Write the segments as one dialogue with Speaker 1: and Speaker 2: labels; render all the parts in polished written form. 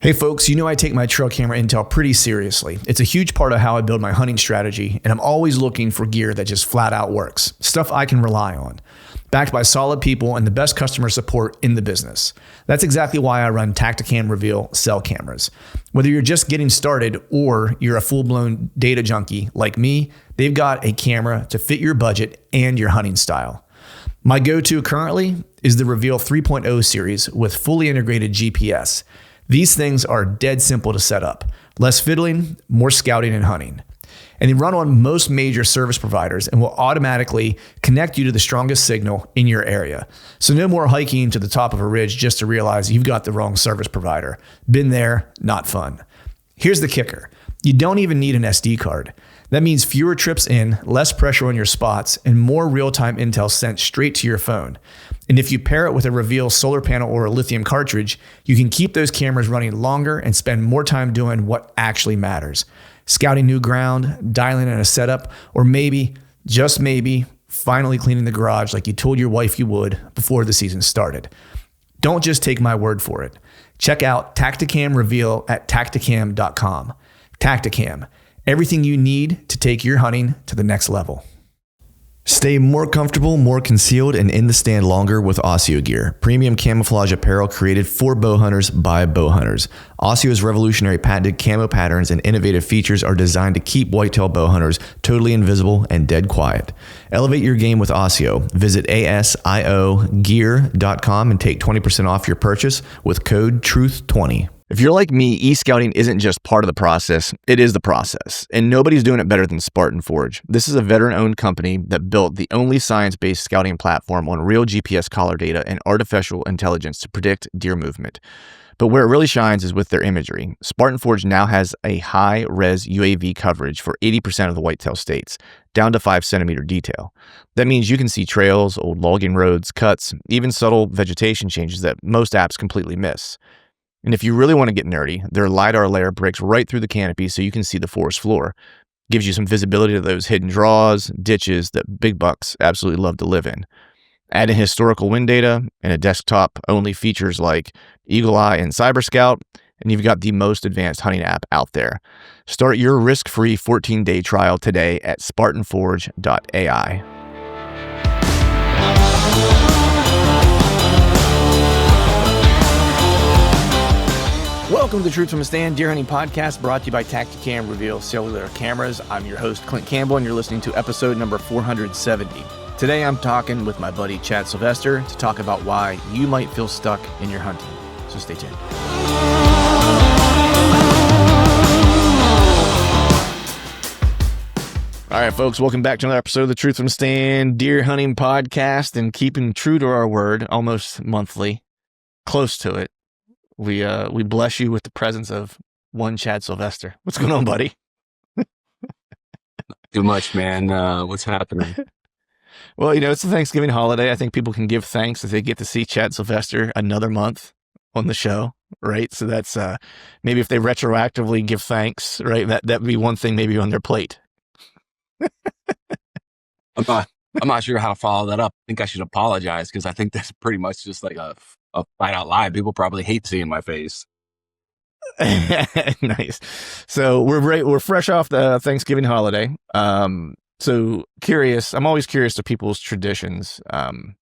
Speaker 1: Hey folks, you know I take my trail camera intel pretty seriously. It's a huge part of how I build my hunting strategy, and I'm always looking for gear that just flat out works. Stuff I can rely on. Backed by solid people and the best customer support in the business. That's exactly why I run Tacticam Reveal cell cameras. Whether you're just getting started or you're a full-blown data junkie like me, they've got a camera to fit your budget and your hunting style. My go-to currently is the Reveal 3.0 series with fully integrated GPS. These things are dead simple to set up. Less fiddling, more scouting and hunting. And they run on most major service providers and will automatically connect you to the strongest signal in your area. So no more hiking to the top of a ridge just to realize you've got the wrong service provider. Been there, not fun. Here's the kicker. You don't even need an SD card. That means fewer trips in, less pressure on your spots, and more real-time intel sent straight to your phone. And if you pair it with a Reveal solar panel or a lithium cartridge, you can keep those cameras running longer and spend more time doing what actually matters. Scouting new ground, dialing in a setup, or maybe, just maybe, finally cleaning the garage like you told your wife you would before the season started. Don't just take my word for it. Check out Tacticam Reveal at tacticam.com. Tacticam. Everything you need to take your hunting to the next level. Stay more comfortable, more concealed, and in the stand longer with Oscio gear. Premium camouflage apparel created for bow hunters by bow hunters. Oscio's revolutionary patented camo patterns and innovative features are designed to keep whitetail bow hunters totally invisible and dead quiet. Elevate your game with Oscio. Visit asiogear.com and take 20% off your purchase with code TRUTH20. If you're like me, e-scouting isn't just part of the process, it is the process. And nobody's doing it better than Spartan Forge. This is a veteran-owned company that built the only science-based scouting platform on real GPS collar data and artificial intelligence to predict deer movement. But where it really shines is with their imagery. Spartan Forge now has a high-res UAV coverage for 80% of the whitetail states, down to 5-centimeter detail. That means you can see trails, old logging roads, cuts, even subtle vegetation changes that most apps completely miss. And if you really want to get nerdy, their LiDAR layer breaks right through the canopy so you can see the forest floor. Gives you some visibility to those hidden draws, ditches that big bucks absolutely love to live in. Add in historical wind data and a desktop-only features like Eagle Eye and Cyber Scout, and you've got the most advanced hunting app out there. Start your risk-free 14-day trial today at spartanforge.ai. Welcome to the Truth from a Stand Deer Hunting Podcast, brought to you by Tacticam Reveal Cellular Cameras. I'm your host, Clint Campbell, and you're listening to episode number 470. Today, I'm talking with my buddy, Chad Sylvester, to talk about why you might feel stuck in your hunting. So stay tuned. All right, folks, welcome back to another episode of the Truth from a Stand Deer Hunting Podcast, and keeping true to our word, almost monthly, close to it. We bless you with the presence of one Chad Sylvester. What's going on, buddy?
Speaker 2: Too much, man. What's happening?
Speaker 1: Well, you know, it's the Thanksgiving holiday. I think people can give thanks if they get to see Chad Sylvester another month on the show, right? So that's maybe if they retroactively give thanks, right? That would be one thing maybe on their plate.
Speaker 2: I'm not sure how to follow that up. I think I should apologize because I think that's pretty much just like a flat out lie. People probably hate seeing my face.
Speaker 1: Nice. So we're fresh off the Thanksgiving holiday. So curious. I'm always curious to people's traditions. I'm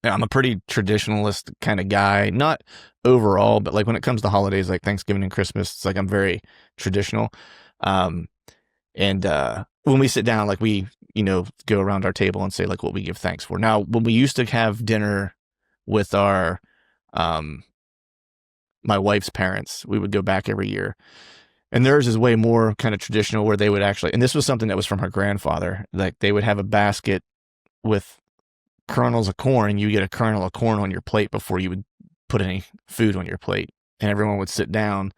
Speaker 1: a pretty traditionalist kind of guy, not overall, but like when it comes to holidays like Thanksgiving and Christmas, it's like I'm very traditional. And when we sit down, like we, go around our table and say like what we give thanks for. Now, when we used to have dinner with our, my wife's parents, we would go back every year, and theirs is way more kind of traditional where they would actually, and this was something that was from her grandfather, like they would have a basket with kernels of corn. You get a kernel of corn on your plate before you would put any food on your plate, and everyone would sit down,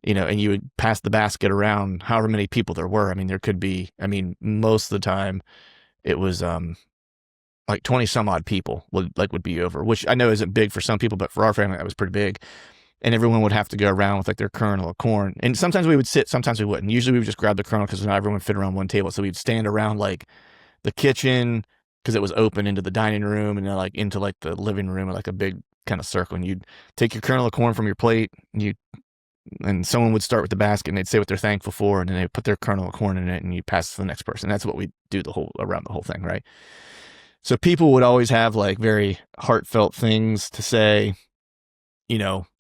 Speaker 1: and you would pass the basket around however many people there were. I mean, there could be, most of the time it was, like 20 some odd people would be over, which I know isn't big for some people, but for our family, that was pretty big. And everyone would have to go around with like their kernel of corn. And sometimes we would sit, sometimes we wouldn't. Usually we would just grab the kernel because not everyone would fit around one table. So we'd stand around like the kitchen because it was open into the dining room and then like into like the living room, like a big kind of circle. And you'd take your kernel of corn from your plate and you
Speaker 3: and someone would start with the basket and they'd say what they're thankful for, and then they put their kernel of corn in it, and you pass it to the next person. That's what we do around the whole thing, right? So people would always have like very heartfelt things to say.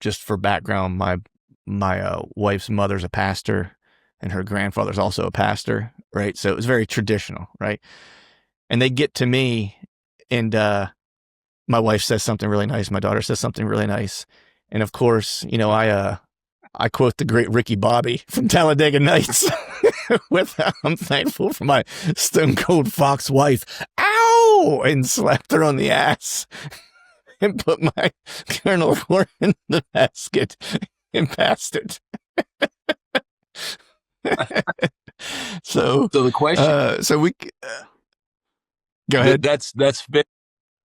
Speaker 3: Just for background, my wife's mother's a pastor, and her grandfather's also a pastor, right? So it was very traditional, right? And they get to me, and my wife says something really nice, my daughter says something really nice, and of course, I quote the great Ricky Bobby from Talladega Nights with "I'm thankful for my stone cold fox wife," ow, and slapped her on the ass and put my kernel of corn in the basket and passed it. So
Speaker 2: the question,
Speaker 3: so we go ahead.
Speaker 2: that's fit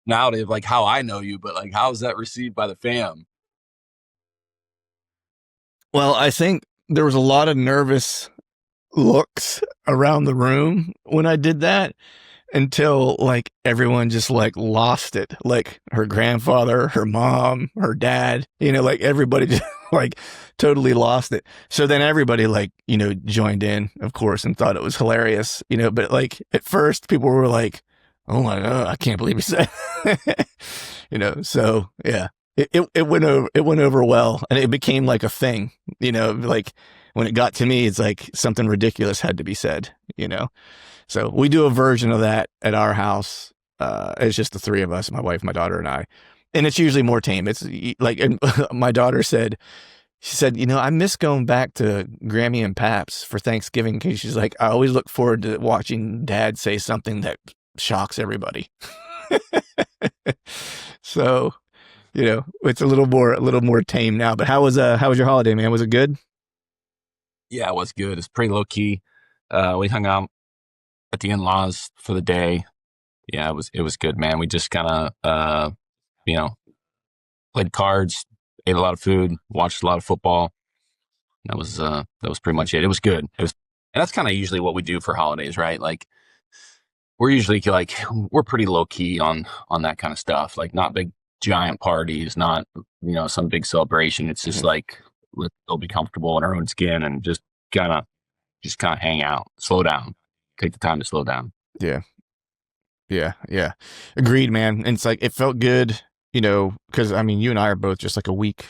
Speaker 2: nowadays, like how I know you, but like how is that received by the fam?
Speaker 3: Well, I think there was a lot of nervous looks around the room when I did that, until like everyone just like lost it. Like her grandfather, her mom, her dad, like everybody just like totally lost it. So then everybody like, joined in, of course, and thought it was hilarious, but like at first people were like, "Oh my God, I can't believe he said," so yeah, it went over well, and it became like a thing, like when it got to me, it's like something ridiculous had to be said, So we do a version of that at our house. It's just the three of us, my wife, my daughter, and I. And it's usually more tame. It's like, and my daughter said, I miss going back to Grammy and Paps for Thanksgiving, because she's like, I always look forward to watching Dad say something that shocks everybody. So, it's a little more tame now. But how was your holiday, man? Was it good?
Speaker 2: Yeah, it was good. It's pretty low key. We hung out at the in-laws for the day. Yeah, it was good, man. We just kind of played cards, ate a lot of food, watched a lot of football. That was pretty much it. It was good. And that's kind of usually what we do for holidays, right? Like we're usually like we're pretty low key on that kind of stuff. Like not big giant parties, not some big celebration. It's just like let's all be comfortable in our own skin and kind of just kind of hang out, slow down, take the time to slow down.
Speaker 3: Yeah. Yeah. Agreed, man. And it's like, it felt good, because I mean, you and I are both just like a week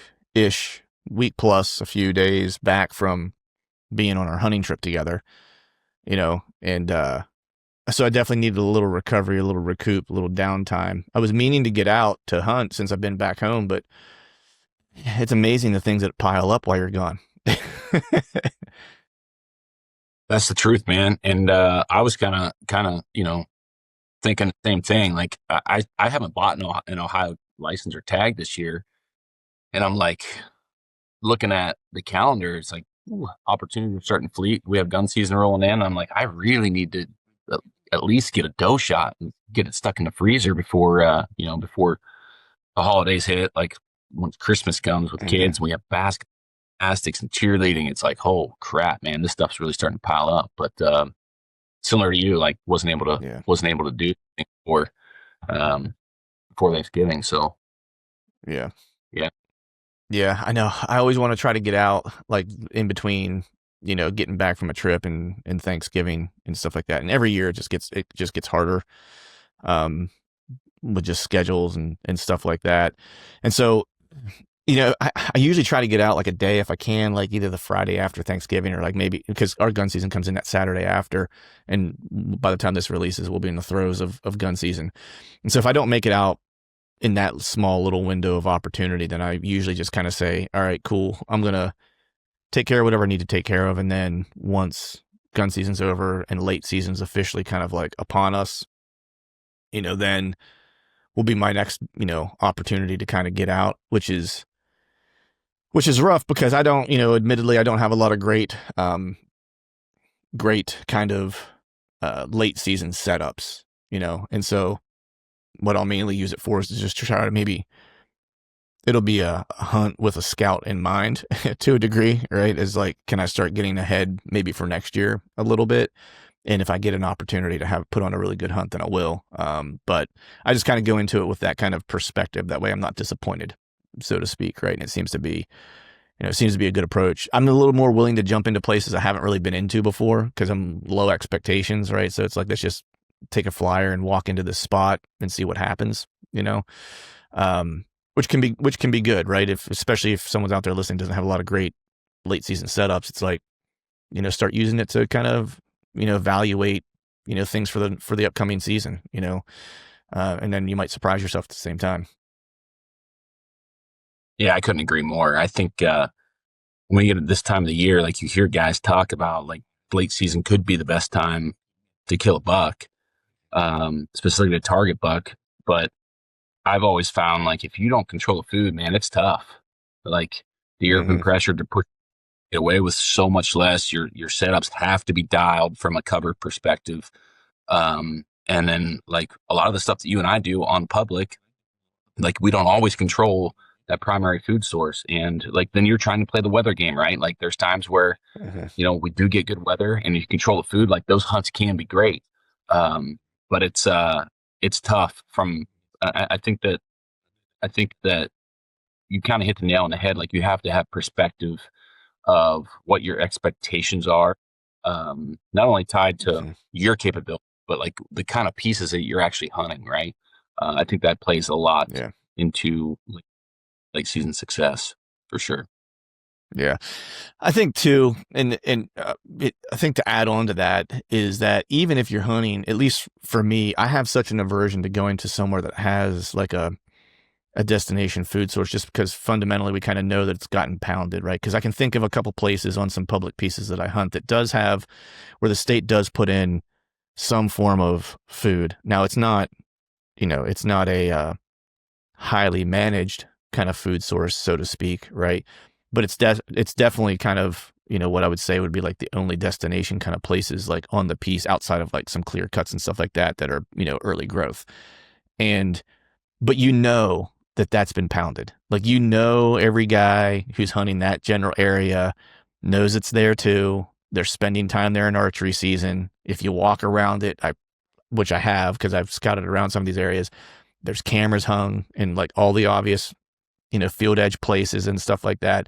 Speaker 3: plus a few days back from being on our hunting trip together, and so I definitely needed a little recovery, a little recoup, a little downtime. I was meaning to get out to hunt since I've been back home, but it's amazing the things that pile up while you're gone.
Speaker 2: That's the truth, man. And I was kind of thinking the same thing. Like I haven't bought an Ohio license or tag this year, and I'm like looking at the calendar. It's like opportunity to start in fleet. We have gun season rolling in. I'm like, I really need to at least get a doe shot and get it stuck in the freezer before before the holidays hit. Like once Christmas comes with kids, we have gymnastics and cheerleading. It's like, oh crap, man, this stuff's really starting to pile up. But similar to you, like wasn't able to do anything before Thanksgiving. So
Speaker 3: yeah,
Speaker 2: yeah,
Speaker 3: I know. I always want to try to get out like in between, getting back from a trip and Thanksgiving and stuff like that. And every year it just gets harder, with just schedules and stuff like that. And so, I usually try to get out like a day if I can, like either the Friday after Thanksgiving or like maybe because our gun season comes in that Saturday after. And by the time this releases, we'll be in the throes of gun season. And so if I don't make it out in that small little window of opportunity, then I usually just kind of say, all right, cool. I'm going to take care of whatever I need to take care of. And then once gun season's over and late season's officially kind of like upon us, then will be my next, opportunity to kind of get out, which is rough because I don't, admittedly, I don't have a lot of great kind of late season setups, and so what I'll mainly use it for is just to try to maybe it'll be a hunt with a scout in mind to a degree, right? Is like, can I start getting ahead maybe for next year a little bit? And if I get an opportunity to have put on a really good hunt, then I will. But I just kind of go into it with that kind of perspective. That way I'm not disappointed, so to speak, right? And it seems to be it seems to be a good approach. I'm a little more willing to jump into places I haven't really been into before because I'm low expectations, right? So it's like, let's just take a flyer and walk into this spot and see what happens, which can be good, right? Especially if someone's out there listening doesn't have a lot of great late season setups, it's like, start using it to kind of, evaluate, things for the upcoming season, and then you might surprise yourself at the same time.
Speaker 2: Yeah, I couldn't agree more. I think when we get at this time of the year, like you hear guys talk about like late season could be the best time to kill a buck, specifically a target buck. But I've always found like if you don't control the food, man, it's tough. Like deer have been pressured to push it away with so much less. Your setups have to be dialed from a cover perspective. And then like a lot of the stuff that you and I do on public, like we don't always control that primary food source. And like, then you're trying to play the weather game, right? Like there's times where, we do get good weather and you control the food, like those hunts can be great. But it's tough from, I think that you kind of hit the nail on the head. Like you have to have perspective of what your expectations are, not only tied to your capability, but like the kind of pieces that you're actually hunting, right? I think that plays a lot into like season success for sure.
Speaker 3: Yeah, I think too, and I think to add on to that is that even if you're hunting, at least for me, I have such an aversion to going to somewhere that has like a destination food source, just because fundamentally we kind of know that it's gotten pounded, right? Because I can think of a couple places on some public pieces that I hunt that does have where the state does put in some form of food. Now it's not, it's not a highly managed kind of food source, so to speak, right? But it's definitely kind of, what I would say would be like the only destination kind of places like on the piece outside of like some clear cuts and stuff like that are, early growth. But that's been pounded. Like, every guy who's hunting that general area knows it's there too. They're spending time there in archery season. If you walk around it, which I have because I've scouted around some of these areas, there's cameras hung in like all the obvious, field edge places and stuff like that.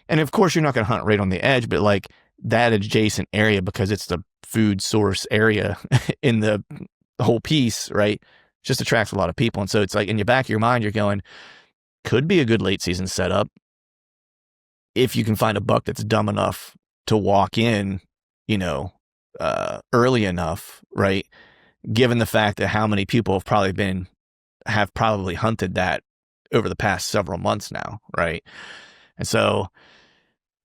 Speaker 3: And of course, you're not going to hunt right on the edge, but like that adjacent area, because it's the food source area in the whole piece, right? Just attracts a lot of people. And so it's like in your back of your mind, you're going, could be a good late season setup if you can find a buck that's dumb enough to walk in, early enough, right? Given the fact that how many people have probably hunted that over the past several months now, right? And so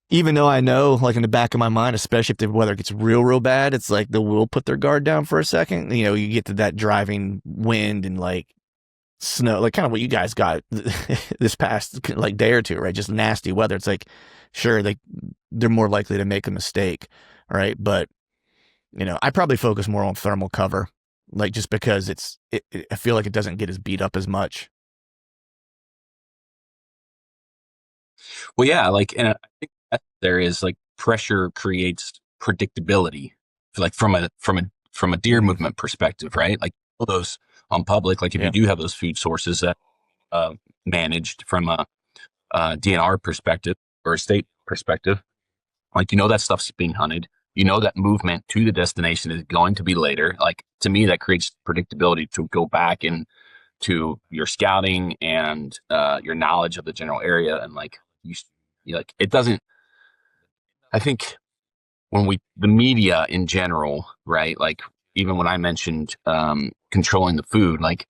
Speaker 3: even though I know, like in the back of my mind, especially if the weather gets real, real bad, it's like they will put their guard down for a second. You get to that driving wind and like snow, like kind of what you guys got this past like day or two, right? Just nasty weather. It's like, sure, they're more likely to make a mistake, right? But, I probably focus more on thermal cover, like just because I feel like it doesn't get as beat up as much.
Speaker 2: Well, yeah, like, and I think that there is like pressure creates predictability, like from a deer movement perspective, right? Like all those on public, like if you do have those food sources that managed from a DNR perspective or a state perspective, like that stuff's being hunted. That movement to the destination is going to be later. Like to me, that creates predictability to go back and to your scouting and your knowledge of the general area, and like you like it doesn't. I think when the media in general, right? Like even when I mentioned controlling the food, like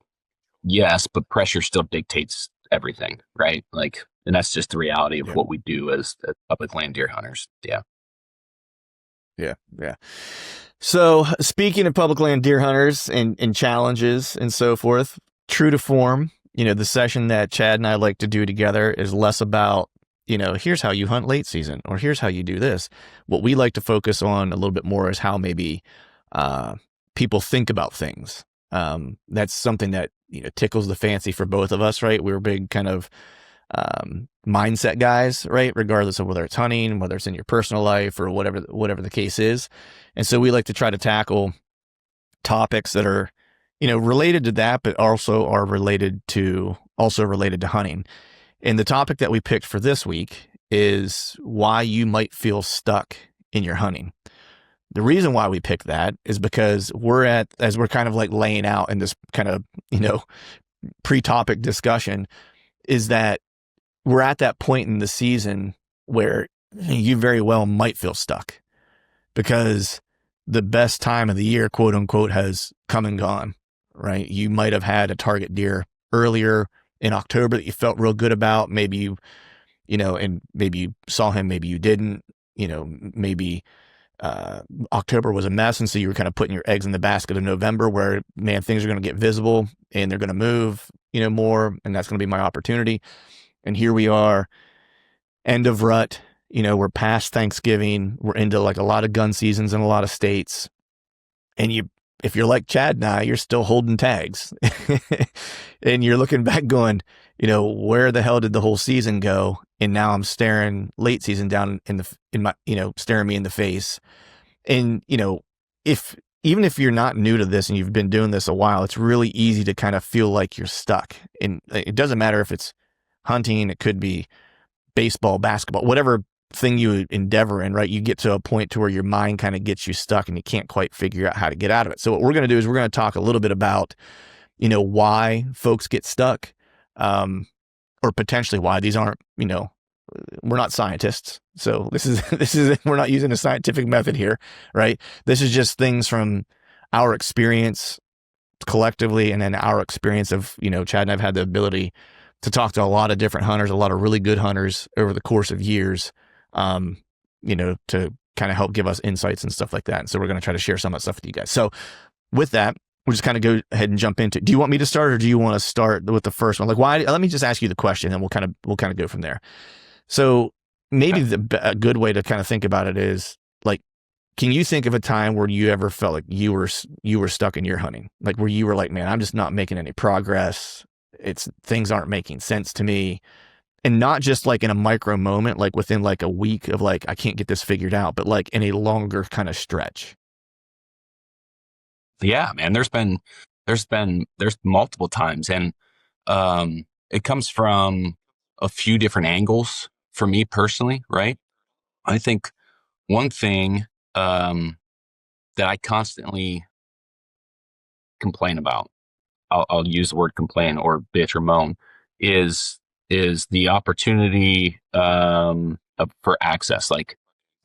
Speaker 2: yes, but pressure still dictates everything, right? Like, and that's just the reality of what we do as public land deer hunters. Yeah.
Speaker 3: Yeah. So speaking of public land deer hunters and challenges and so forth, true to form, the session that Chad and I like to do together is less about, here's how you hunt late season or here's how you do this. What we like to focus on a little bit more is how maybe people think about things. That's something that, tickles the fancy for both of us, right? We're big kind of mindset guys, right? Regardless of whether it's hunting, whether it's in your personal life or whatever the case is. And so we like to try to tackle topics that are, related to that, but also are related to hunting. And the topic that we picked for this week is why you might feel stuck in your hunting. The reason why we pick that is because as we're kind of like laying out in this kind of, pre-topic discussion, is that we're at that point in the season where you very well might feel stuck because the best time of the year, quote unquote, has come and gone, right? You might have had a target deer earlier in October that you felt real good about. Maybe and maybe you saw him, maybe you didn't, maybe October was a mess. And so you were kind of putting your eggs in the basket of November where, man, things are going to get visible and they're going to move, more. And that's going to be my opportunity. And here we are, end of rut, we're past Thanksgiving. We're into like a lot of gun seasons in a lot of states. And if you're like Chad and I, you're still holding tags and you're looking back going, where the hell did the whole season go? And now I'm staring late season down staring me in the face. And, even if you're not new to this and you've been doing this a while, it's really easy to kind of feel like you're stuck. And it doesn't matter if it's hunting, it could be baseball, basketball, whatever thing you endeavor in, right? You get to a point to where your mind kind of gets you stuck and you can't quite figure out how to get out of it. So what we're going to do is we're going to talk a little bit about, why folks get stuck, or potentially why these aren't, we're not scientists. So this is, we're not using a scientific method here, right? This is just things from our experience collectively. And then our experience of, Chad and I've had the ability to talk to a lot of different hunters, a lot of really good hunters over the course of years, to kind of help give us insights and stuff like that. And so we're going to try to share some of that stuff with you guys. So with that, we'll just kind of go ahead and jump into, do you want me to start or do you want to start with the first one? Like, why, let me just ask you the question and we'll kind of go from there. So maybe a good way to kind of think about it is like, can you think of a time where you ever felt like you were stuck in your hunting? Like where you were like, man, I'm just not making any progress. Things aren't making sense to me. And not just like in a micro moment, like within like a week of like, I can't get this figured out, but like in a longer kind of stretch.
Speaker 2: Yeah, man, there's multiple times. And, it comes from a few different angles for me personally, right? I think one thing, that I constantly complain about, I'll use the word complain or bitch or moan, is the opportunity for access. Like,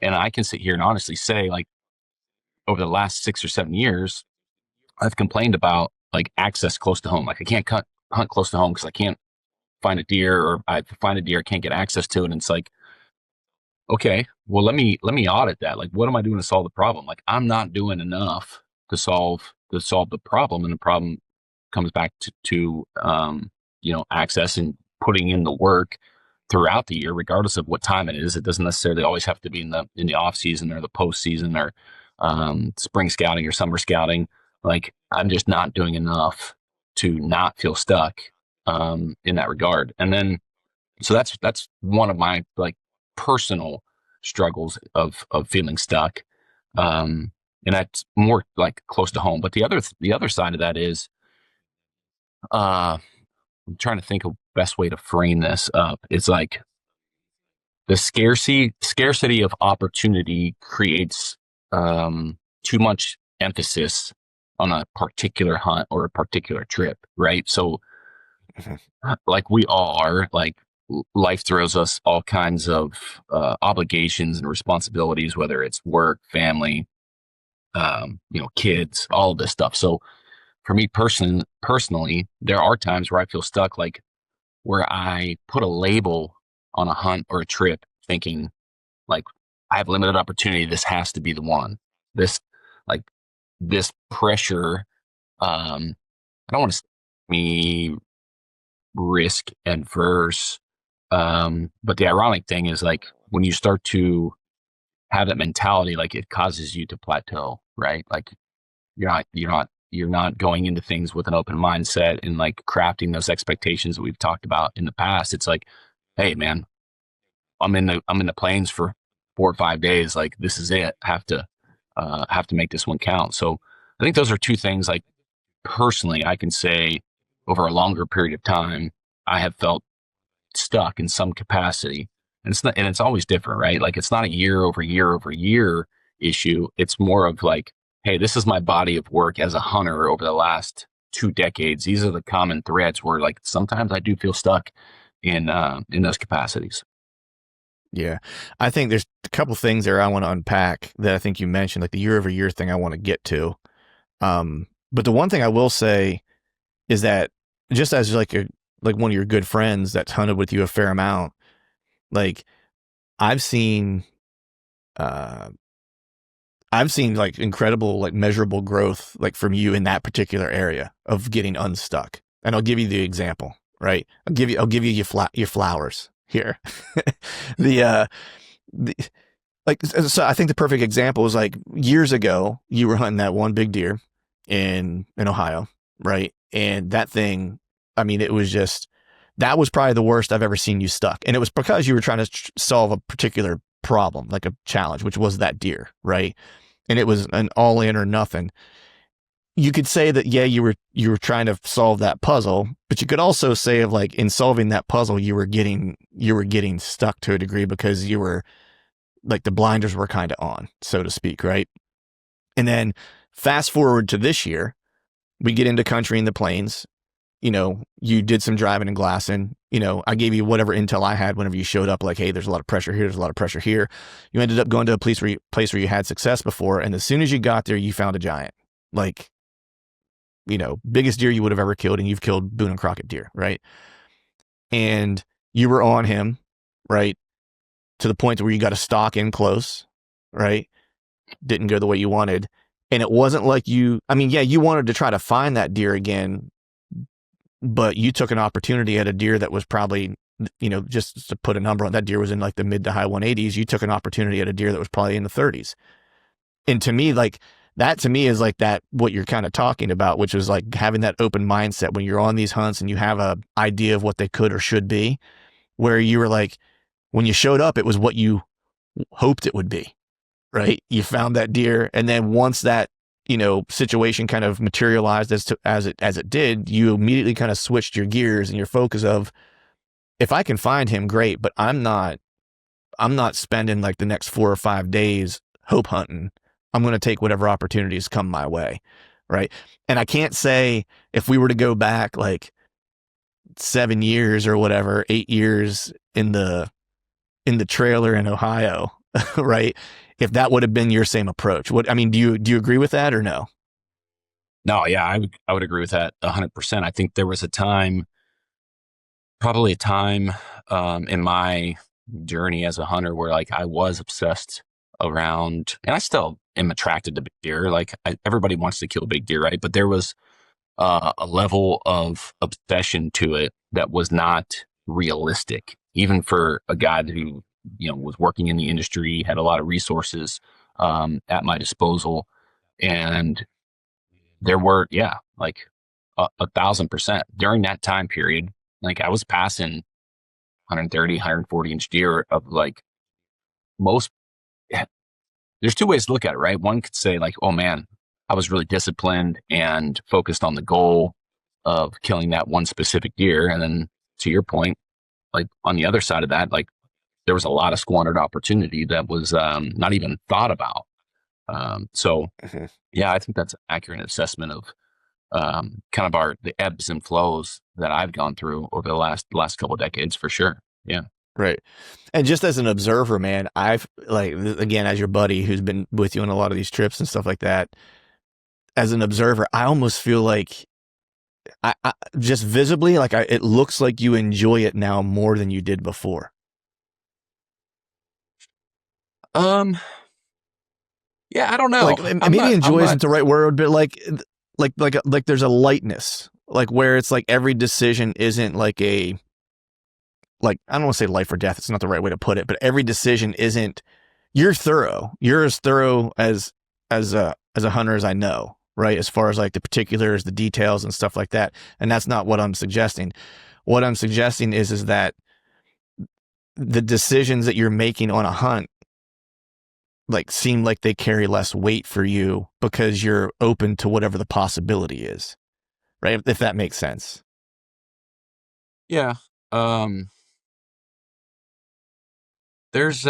Speaker 2: and I can sit here and honestly say, like, over the last 6 or 7 years, I've complained about like access close to home. Like I can't hunt close to home because I can't find a deer, or I find a deer, I can't get access to it. And it's like, okay, well, let me audit that. Like, what am I doing to solve the problem? Like, I'm not doing enough to solve the problem, and the problem comes back to access and putting in the work throughout the year, regardless of what time it is. It doesn't necessarily always have to be in the off season or the post season or spring scouting or summer scouting. Like, I'm just not doing enough to not feel stuck in that regard. And then, so that's one of my like personal struggles of feeling stuck. And that's more like close to home. But the other side of that is, I'm trying to think of best way to frame this up. It's like the scarcity of opportunity creates too much emphasis on a particular hunt or a particular trip, right? So like we all are, like life throws us all kinds of obligations and responsibilities, whether it's work, family, kids, all of this stuff. So for me personally, there are times where I feel stuck, like where I put a label on a hunt or a trip thinking like, I have limited opportunity. This has to be the one. This pressure. I don't want to me risk adverse. But the ironic thing is, like, when you start to have that mentality, like it causes you to plateau, right? Like you're not going into things with an open mindset and like crafting those expectations that we've talked about in the past. It's like, hey man, I'm in the plains for 4 or 5 days. Like, this is it. Have to make this one count. So I think those are two things, like, personally, I can say over a longer period of time, I have felt stuck in some capacity. And it's not, and it's always different, right? Like it's not a year over year over year issue. It's more of like, hey, this is my body of work as a hunter over the last 2 decades. These are the common threads where like sometimes I do feel stuck in those capacities.
Speaker 3: Yeah. I think there's a couple things there I want to unpack that I think you mentioned, like the year over year thing I want to get to. But the one thing I will say is that just as like one of your good friends that's hunted with you a fair amount, like I've seen like incredible, like measurable growth, like from you in that particular area of getting unstuck. And I'll give you the example, right? I'll give you your flowers here. the like, so I think the perfect example is like years ago, you were hunting that one big deer in Ohio, right? And that thing, I mean, it was just, that was probably the worst I've ever seen you stuck. And it was because you were trying to solve a particular problem, like a challenge, which was that deer, right? And it was an all in or nothing. You could say that, yeah, you were trying to solve that puzzle, but you could also say of like in solving that puzzle, you were getting stuck to a degree because you were like the blinders were kind of on, so to speak, right? And then fast forward to this year, we get into country in the plains. You know, you did some driving and glassing. You know, I gave you whatever intel I had whenever you showed up, like, hey, there's a lot of pressure here, there's a lot of pressure here. You ended up going to a place where you had success before, and as soon as you got there, you found a giant. Like, you know, biggest deer you would have ever killed, and you've killed Boone and Crockett deer, right? And you were on him, right? To the point where you got a stalk in close, right? Didn't go the way you wanted. And it wasn't like you wanted to try to find that deer again, but you took an opportunity at a deer that was probably, you know, just to put a number on, that deer was in like the mid to high 180s. You took an opportunity at a deer that was probably in the 30s. And to me, like that to me is like that, what you're kind of talking about, which is like having that open mindset when you're on these hunts and you have a idea of what they could or should be, where you were like, when you showed up, it was what you hoped it would be, right? You found that deer. And then once that, you know, situation kind of materialized as it did, you immediately kind of switched your gears and your focus of, if I can find him, great, but I'm not spending like the next 4 or 5 days hope hunting. I'm going to take whatever opportunities come my way. Right. And I can't say if we were to go back like 7 years or whatever, 8 years in the trailer in Ohio, right? If that would have been your same approach. Do you agree with that or no?
Speaker 2: No, yeah, I would agree with that 100%. I think there was probably a time in my journey as a hunter where like I was obsessed around, and I still am attracted to big deer. Like everybody wants to kill big deer, right? But there was a level of obsession to it that was not realistic, even for a guy who, you know, was working in the industry, had a lot of resources at my disposal. And there were, yeah, like 1,000% during that time period. Like I was passing 130, 140 inch deer of like most. There's two ways to look at it, right? One could say like, oh man, I was really disciplined and focused on the goal of killing that one specific deer. And then to your point, like on the other side of that, like there was a lot of squandered opportunity that was not even thought about. Yeah, I think that's an accurate assessment of kind of the ebbs and flows that I've gone through over the last couple of decades for sure. Yeah.
Speaker 3: Right. And just as an observer, man, I've like, again, as your buddy who's been with you on a lot of these trips and stuff like that, as an observer, I almost feel like I just visibly, like it looks like you enjoy it now more than you did before.
Speaker 2: Yeah, I don't know.
Speaker 3: Like maybe enjoy isn't the right word, but like there's a lightness, like where it's like every decision isn't like like, I don't want to say life or death. It's not the right way to put it, but every decision isn't, you're thorough. You're as thorough as a hunter as I know, right? As far as like the particulars, the details and stuff like that. And that's not what I'm suggesting. What I'm suggesting is that the decisions that you're making on a hunt like seem like they carry less weight for you because you're open to whatever the possibility is, right? If that makes sense.
Speaker 2: Yeah. There's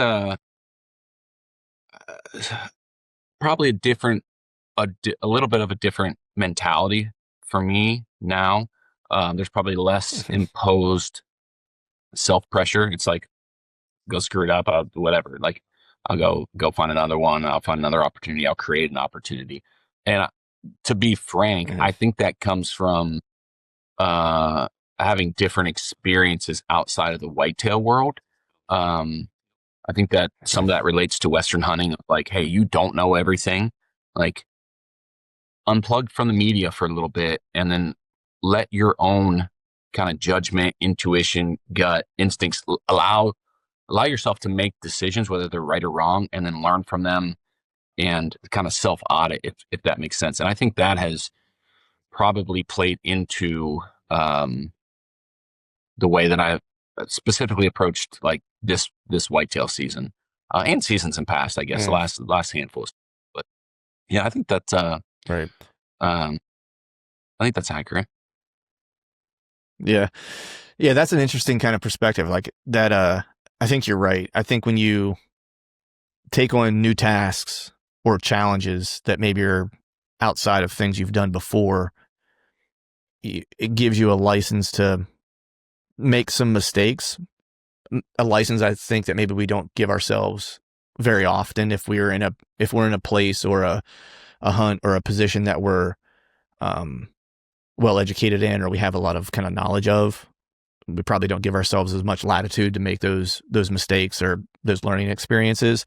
Speaker 2: probably a little bit of a different mentality for me now. There's probably less imposed self pressure. It's like, go screw it up, whatever. Like, I'll go find another one. I'll find another opportunity. I'll create an opportunity. And to be frank, I think that comes from having different experiences outside of the whitetail world. I think that some of that relates to Western hunting. Like, hey, you don't know everything. Like, unplug from the media for a little bit, and then let your own kind of judgment, intuition, gut instincts allow yourself to make decisions, whether they're right or wrong, and then learn from them and kind of self audit, if that makes sense. And I think that has probably played into the way that I specifically approached like this whitetail season, and seasons in past, I guess, the last handful. But yeah, I think that's
Speaker 3: Right.
Speaker 2: I think that's accurate.
Speaker 3: Yeah. Yeah, that's an interesting kind of perspective. Like that, I think you're right. I think when you take on new tasks or challenges that maybe are outside of things you've done before, it gives you a license to make some mistakes. A license, I think, that maybe we don't give ourselves very often if we're in a place or a hunt or a position that we're well educated in, or we have a lot of kind of knowledge of. We probably don't give ourselves as much latitude to make those mistakes or those learning experiences.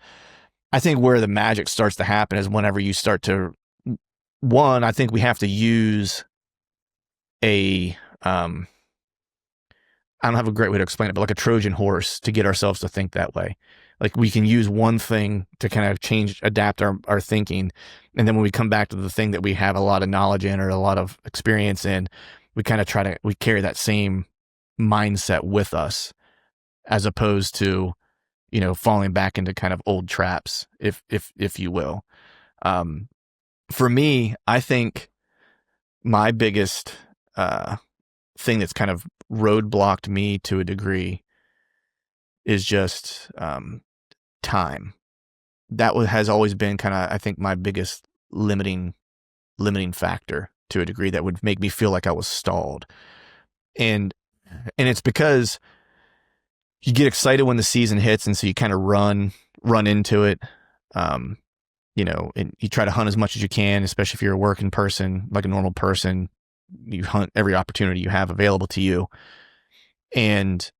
Speaker 3: I think where the magic starts to happen is whenever you start to, I think we have to use I don't have a great way to explain it, but like a Trojan horse to get ourselves to think that way. Like we can use one thing to kind of adapt our thinking. And then when we come back to the thing that we have a lot of knowledge in or a lot of experience in, we kind of we carry that same mindset with us, as opposed to, falling back into kind of old traps, if you will. For me, I think my biggest thing that's kind of roadblocked me to a degree is just time. That has always been kind of, I think, my biggest limiting factor to a degree that would make me feel like I was stalled. And it's because you get excited when the season hits, and so you kind of run into it. And you try to hunt as much as you can, especially if you're a working person, like a normal person. You hunt every opportunity you have available to you. And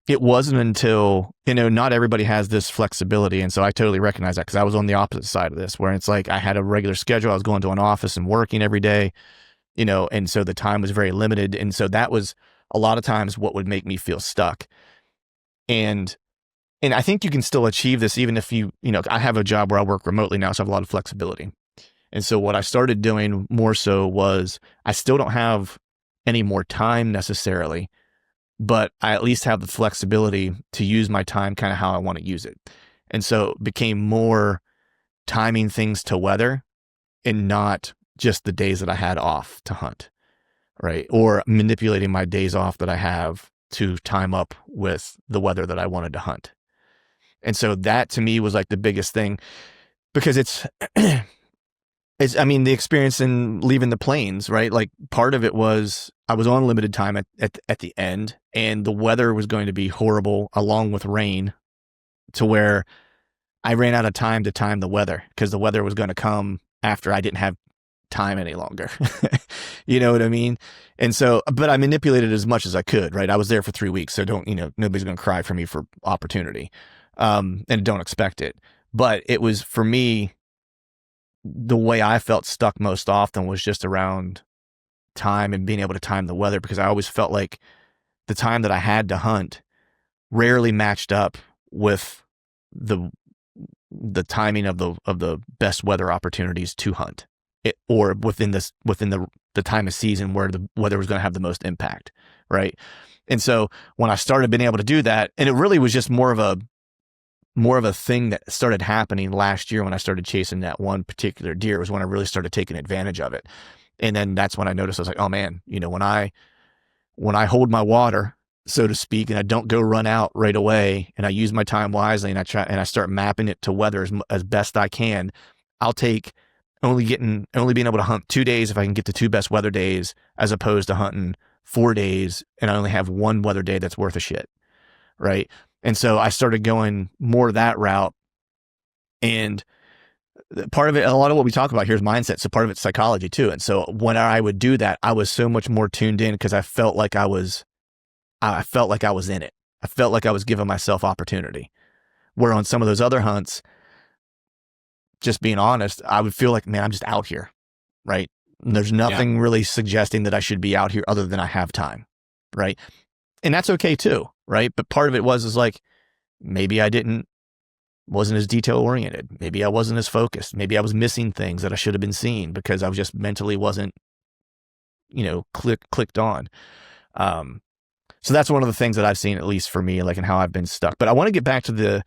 Speaker 3: it wasn't until, not everybody has this flexibility. And so I totally recognize that, because I was on the opposite side of this, where it's like I had a regular schedule. I was going to an office and working every day, and so the time was very limited. And so that was a lot of times what would make me feel stuck. And I think you can still achieve this even if I have a job where I work remotely now, so I have a lot of flexibility. And so what I started doing more so was, I still don't have any more time necessarily, but I at least have the flexibility to use my time kind of how I want to use it. And so it became more timing things to weather and not just the days that I had off to hunt, right? Or manipulating my days off that I have to time up with the weather that I wanted to hunt. And so that to me was like the biggest thing, because it's the experience in leaving the plains, right? Like part of it was I was on limited time at the end, and the weather was going to be horrible along with rain, to where I ran out of time to time the weather, because the weather was going to come after I didn't have time any longer. You know what I mean? And so, but I manipulated as much as I could, right? I was there for 3 weeks, so nobody's going to cry for me for opportunity. And don't expect it. But it was, for me, the way I felt stuck most often was just around time and being able to time the weather, because I always felt like the time that I had to hunt rarely matched up with the timing of the best weather opportunities to hunt, or within the time of season where the weather was going to have the most impact, right? And so when I started being able to do that, and it really was just more of a thing that started happening last year when I started chasing that one particular deer, was when I really started taking advantage of it. And then that's when I noticed, I was like, oh man, when I hold my water so to speak, and I don't go run out right away, and I use my time wisely, and I start mapping it to weather as best I can, I'll take only being able to hunt 2 days if I can get the 2 best weather days, as opposed to hunting 4 days and I only have 1 weather day that's worth a shit, right? And so I started going more that route, and part of it, a lot of what we talk about here is mindset. So part of it's psychology too. And so when I would do that, I was so much more tuned in because I felt like I was in it. I felt like I was giving myself opportunity. Where on some of those other hunts, just being honest, I would feel like, man, I'm just out here, right? And there's nothing really suggesting that I should be out here other than I have time, right? And that's okay too, right? But part of it is like, maybe I wasn't as detail oriented. Maybe I wasn't as focused. Maybe I was missing things that I should have been seeing because I was just mentally wasn't, clicked on. So that's one of the things that I've seen, at least for me, like in how I've been stuck. But I want to get back to the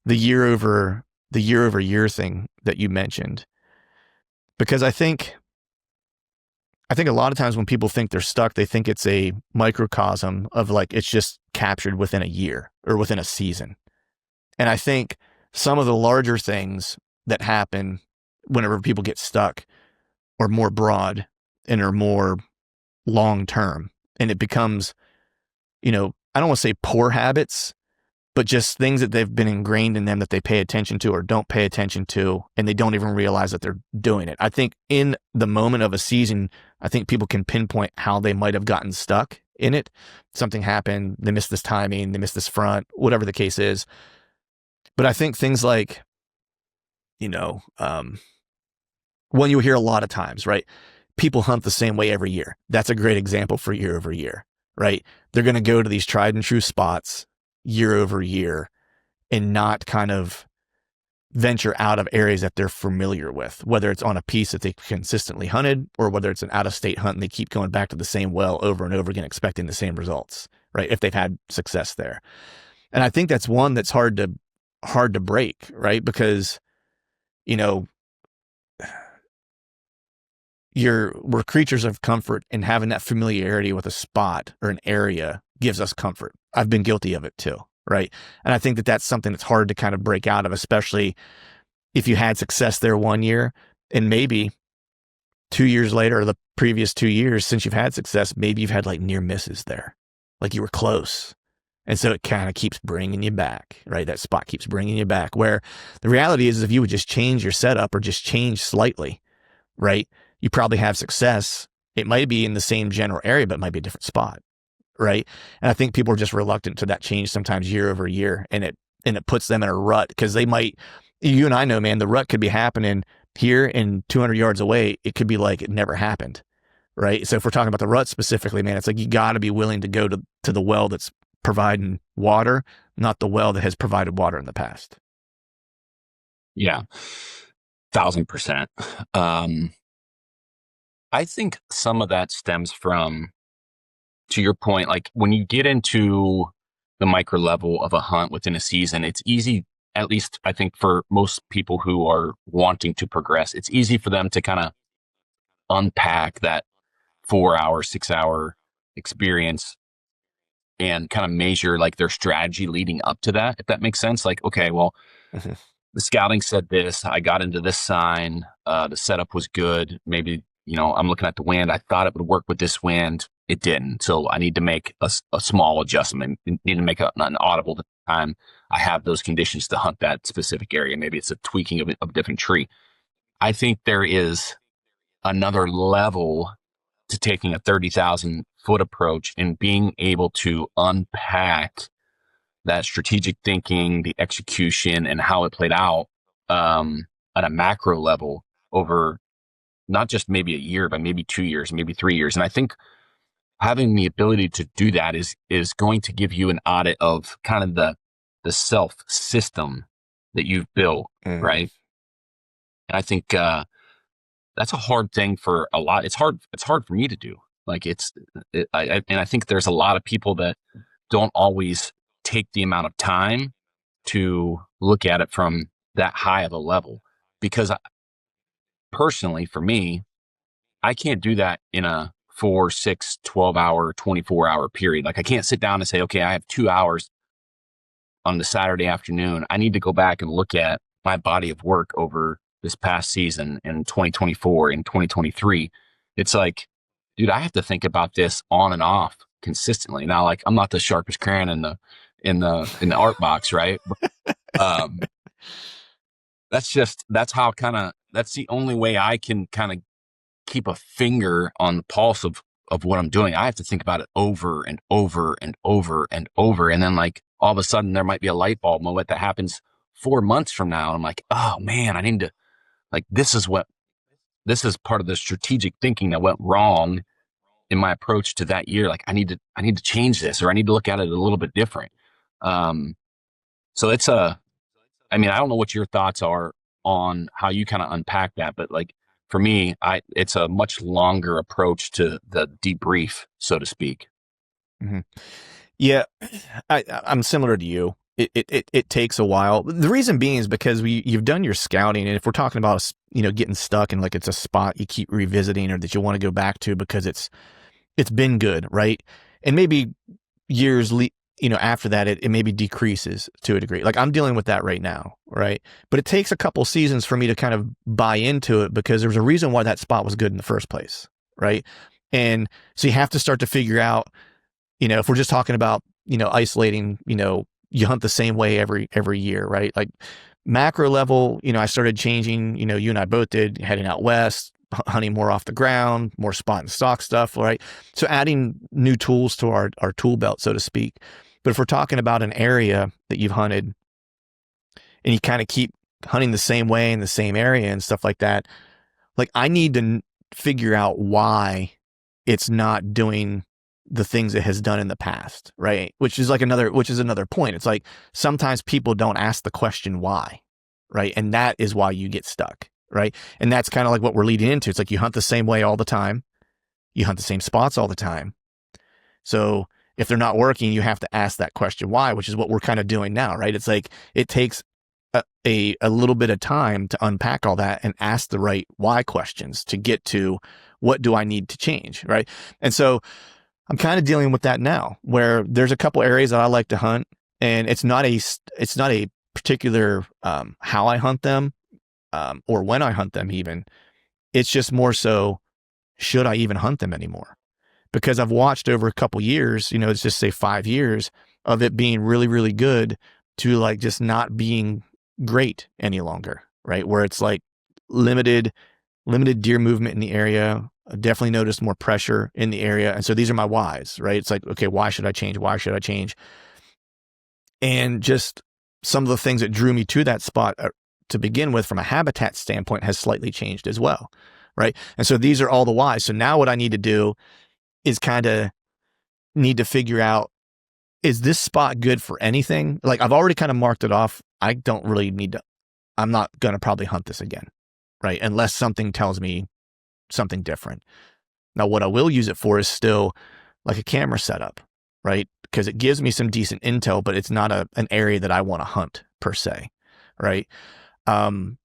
Speaker 3: year over year thing that you mentioned, because I think a lot of times when people think they're stuck, they think it's a microcosm of like, it's just captured within a year or within a season. And I think some of the larger things that happen whenever people get stuck are more broad and are more long term. And it becomes, I don't want to say poor habits, but just things that they've been ingrained in them that they pay attention to or don't pay attention to, and they don't even realize that they're doing it. I think in the moment of a season, I think people can pinpoint how they might have gotten stuck in it. Something happened, they missed this timing, they missed this front, whatever the case is. But I think things like, one you hear a lot of times, right? People hunt the same way every year. That's a great example for year over year, right? They're going to go to these tried and true spots year over year and not kind of venture out of areas that they're familiar with, whether it's on a piece that they consistently hunted or whether it's an out-of-state hunt and they keep going back to the same well over and over again, expecting the same results, right? If they've had success there. And I think that's one that's hard to break, right? Because, we're creatures of comfort, and having that familiarity with a spot or an area gives us comfort. I've been guilty of it too, right? And I think that that's something that's hard to kind of break out of, especially if you had success there 1 year and maybe 2 years later, or the previous 2 years since you've had success, maybe you've had like near misses there, like you were close. And so it kind of keeps bringing you back, right? That spot keeps bringing you back, where the reality is if you would just change your setup or just change slightly, right? You probably have success. It might be in the same general area, but it might be a different spot, right? And I think people are just reluctant to that change sometimes year over year, and it puts them in a rut because you and I know, man, the rut could be happening here and 200 yards away. It could be like it never happened, right? So if we're talking about the rut specifically, man, it's like you got to be willing to go to the well that's providing water, not the well that has provided water in the past.
Speaker 2: Yeah, 1,000%. I think some of that stems from, to your point, like when you get into the micro level of a hunt within a season, it's easy, at least I think for most people who are wanting to progress, it's easy for them to kind of unpack that 4-hour, 6-hour experience and kind of measure like their strategy leading up to that, if that makes sense. Like, okay, well, the scouting said this, I got into this sign, the setup was good. Maybe, I'm looking at the wind. I thought it would work with this wind. It didn't. So I need to make a small adjustment. I need to make an audible time. I have those conditions to hunt that specific area. Maybe it's a tweaking of a different tree. I think there is another level to taking a 30,000 foot approach and being able to unpack that strategic thinking, the execution, and how it played out at a macro level over not just maybe a year, but maybe 2 years, maybe 3 years. And I think having the ability to do that is going to give you an audit of kind of the self system that you've built, right? And I think that's a hard thing for a lot. It's hard for me to do. Like and I think there's a lot of people that don't always take the amount of time to look at it from that high of a level, because personally, for me, I can't do that in a 4, 6, 12-hour, 24-hour period. Like I can't sit down and say, okay, I have 2 hours on the Saturday afternoon. I need to go back and look at my body of work over this past season in 2024 and 2023. It's like, dude, I have to think about this on and off consistently. Now, like I'm not the sharpest crayon in the art box, right? Um, that's the only way I can kind of keep a finger on the pulse of what I'm doing. I have to think about it over and over and over and over. And then like all of a sudden there might be a light bulb moment that happens 4 months from now. And I'm like, oh man, I need to like, this is part of the strategic thinking that went wrong in my approach to that year. Like I need to change this, or I need to look at it a little bit different. So I mean, I don't know what your thoughts are on how you kind of unpack that, but like for me, it's a much longer approach to the debrief, so to speak.
Speaker 3: Mm-hmm. Yeah, I'm similar to you. It takes a while. The reason being is because you've done your scouting, and if we're talking about getting stuck in like it's a spot you keep revisiting or that you want to go back to because it's been good, right? And maybe years after that, it maybe decreases to a degree. Like I'm dealing with that right now, right? But it takes a couple seasons for me to kind of buy into it because there's a reason why that spot was good in the first place, right? And so you have to start to figure out, if we're just talking about, isolating, you hunt the same way every year, right? Like macro level, I started changing, you and I both did, heading out west, hunting more off the ground, more spot and stock stuff, right? So adding new tools to our tool belt, so to speak. But if we're talking about an area that you've hunted and you kind of keep hunting the same way in the same area and stuff like that, like I need to figure out why it's not doing the things it has done in the past, right? Which is another point. It's like sometimes people don't ask the question why, right? And that is why you get stuck, right? And that's kind of like what we're leading into. It's like you hunt the same way all the time. You hunt the same spots all the time. So if they're not working, you have to ask that question why, which is what we're kind of doing now, right? It's like it takes a little bit of time to unpack all that and ask the right why questions to get to what do I need to change, right? And so I'm kind of dealing with that now, where there's a couple areas that I like to hunt, and it's not a particular how I hunt them or when I hunt them even. It's just more so, should I even hunt them anymore? Because I've watched over a couple years, let's just say 5 years of it being really, really good to like just not being great any longer, right? Where it's like limited deer movement in the area. I definitely noticed more pressure in the area. And so these are my whys, right? It's like, okay, why should I change? Why should I change? And just some of the things that drew me to that spot to begin with from a habitat standpoint has slightly changed as well, right? And so these are all the whys. So now what I need to do is kind of need to figure out, is this spot good for anything? Like I've already kind of marked it off. I don't really need to, I'm not going to probably hunt this again, right? Unless something tells me something different. Now, what I will use it for is still like a camera setup, right? Because it gives me some decent intel, but it's not an area that I want to hunt per se, right? And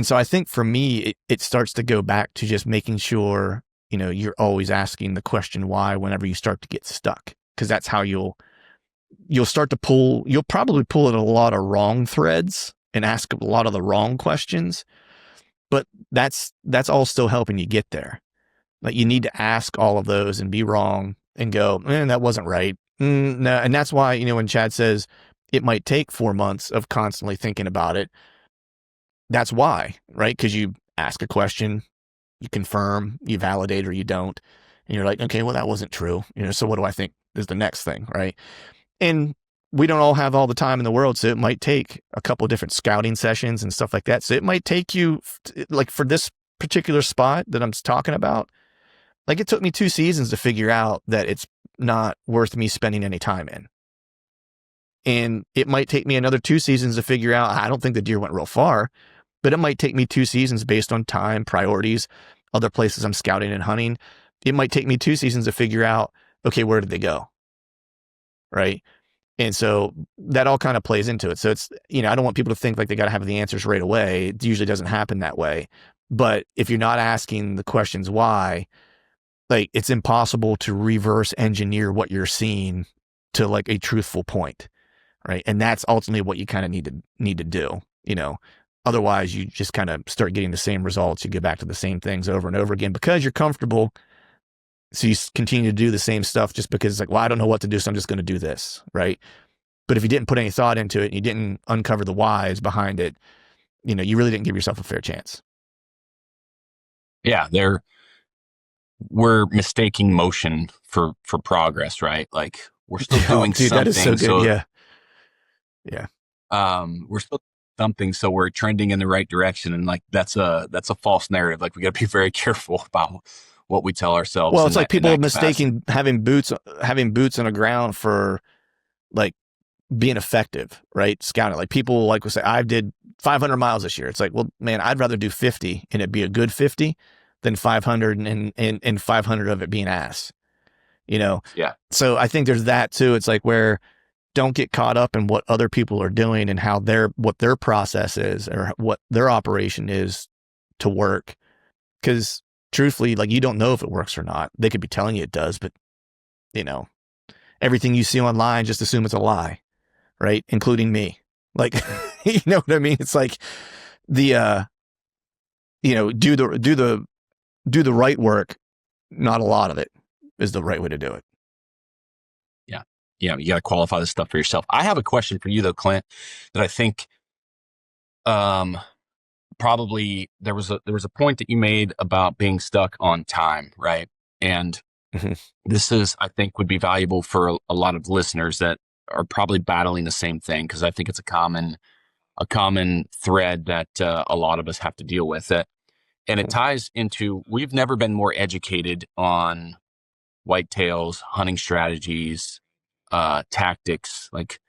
Speaker 3: so I think for me, it starts to go back to just making sure, you're always asking the question why whenever you start to get stuck, because that's how you'll start to you'll probably pull at a lot of wrong threads and ask a lot of the wrong questions. But that's all still helping you get there. Like you need to ask all of those and be wrong and go, that wasn't right. No. And that's why, when Chad says it might take 4 months of constantly thinking about it, that's why, right? Because you ask a question, you confirm, you validate, or you don't. And you're like, okay, well, that wasn't true. So what do I think is the next thing, right? And we don't all have all the time in the world, so it might take a couple of different scouting sessions and stuff like that. So it might take you, like for this particular spot that I'm talking about, like it took me 2 seasons to figure out that it's not worth me spending any time in. And it might take me another 2 seasons to figure out, I don't think the deer went real far, but it might take me 2 seasons based on time, priorities, other places I'm scouting and hunting. It might take me 2 seasons to figure out, okay, where did they go? Right? And so that all kind of plays into it. So it's, I don't want people to think like they got to have the answers right away. It usually doesn't happen that way. But if you're not asking the questions why, like it's impossible to reverse engineer what you're seeing to like a truthful point, right? And that's ultimately what you kind of need to do, you know. Otherwise, you just kind of start getting the same results. You go back to the same things over and over again because you're comfortable. So you continue to do the same stuff just because it's like, well, I don't know what to do, so I'm just going to do this, right? But if you didn't put any thought into it and you didn't uncover the whys behind it, you know, you really didn't give yourself a fair chance.
Speaker 2: Yeah, we're mistaking motion for progress, right? Like we're still doing
Speaker 3: Dude,
Speaker 2: something.
Speaker 3: that is so good. Yeah.
Speaker 2: We're still doing something, so we're trending in the right direction, and like that's a false narrative. Like we got to be very careful about what we tell ourselves.
Speaker 3: Well, it's like people
Speaker 2: mistaking
Speaker 3: having boots on the ground for like being effective, right? Scouting. Like people like will say, I did 500 miles this year. It's like, well, man, I'd rather do 50 and it be a good 50 than 500 and 500 of it being ass, you know?
Speaker 2: Yeah.
Speaker 3: So I think there's that too. It's like where don't get caught up in what other people are doing and how what their process is or what their operation is to work. Cause truthfully, like you don't know if it works or not. They could be telling you it does, but you know, everything you see online, just assume it's a lie. Right? Including me. Like, you know what I mean? It's like the, you know, do the right work. Not a lot of it is the right way to do it.
Speaker 2: Yeah. Yeah. You got to qualify this stuff for yourself. I have a question for you though, Clint, that I think, probably there was a point that you made about being stuck on time. Right. And this is, I think would be valuable for a lot of listeners that are probably battling the same thing. Cause I think it's a common thread that a lot of us have to deal with it. And it ties into, we've never been more educated on whitetails, hunting strategies, tactics, like,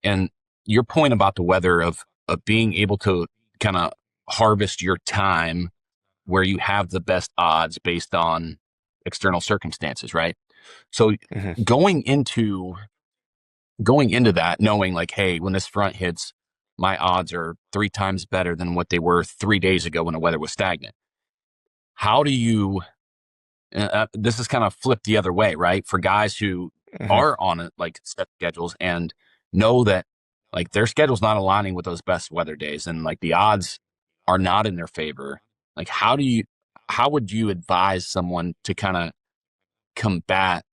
Speaker 2: and your point about the weather of being able to kind of harvest your time where you have the best odds based on external circumstances, right? So going into that, knowing like, hey, when this front hits, my odds are 3 times better than what they were 3 days ago when the weather was stagnant. How do you, this is kind of flipped the other way, right? For guys who are on it, like set schedules and know that like their schedule's not aligning with those best weather days and like the odds are not in their favor. Like, how would you advise someone to kind of combat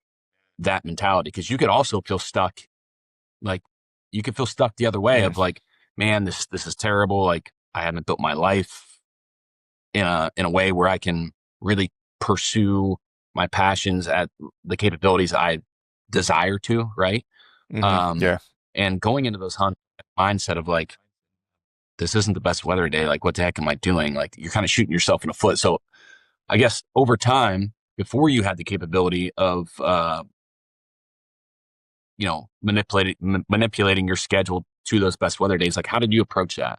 Speaker 2: that mentality? Because you could also feel stuck. Like you could feel stuck the other way of like, man, this is terrible. Like I haven't built my life in a way where I can really pursue my passions at the capabilities I desire to, right?
Speaker 3: Yeah.
Speaker 2: And going into those hunts mindset of like, this isn't the best weather day. Like, what the heck am I doing? Like, you're kind of shooting yourself in the foot. So I guess over time, before you had the capability of, you know, manipulating your schedule to those best weather days, like, how did you approach that?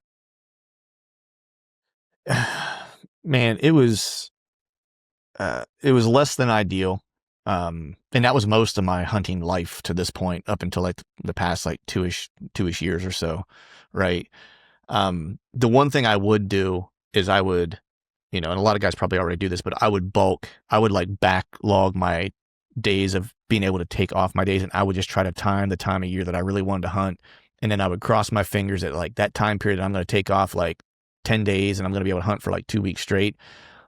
Speaker 3: Man, it was less than ideal. And that was most of my hunting life to this point up until like the past like two-ish years or so. Right. The one thing I would do is I would, you know, and a lot of guys probably already do this, but I would like backlog my days of being able to take off my days. And I would just try to time the time of year that I really wanted to hunt. And then I would cross my fingers at like that time period that I'm going to take off like 10 days and I'm going to be able to hunt for like 2 weeks straight,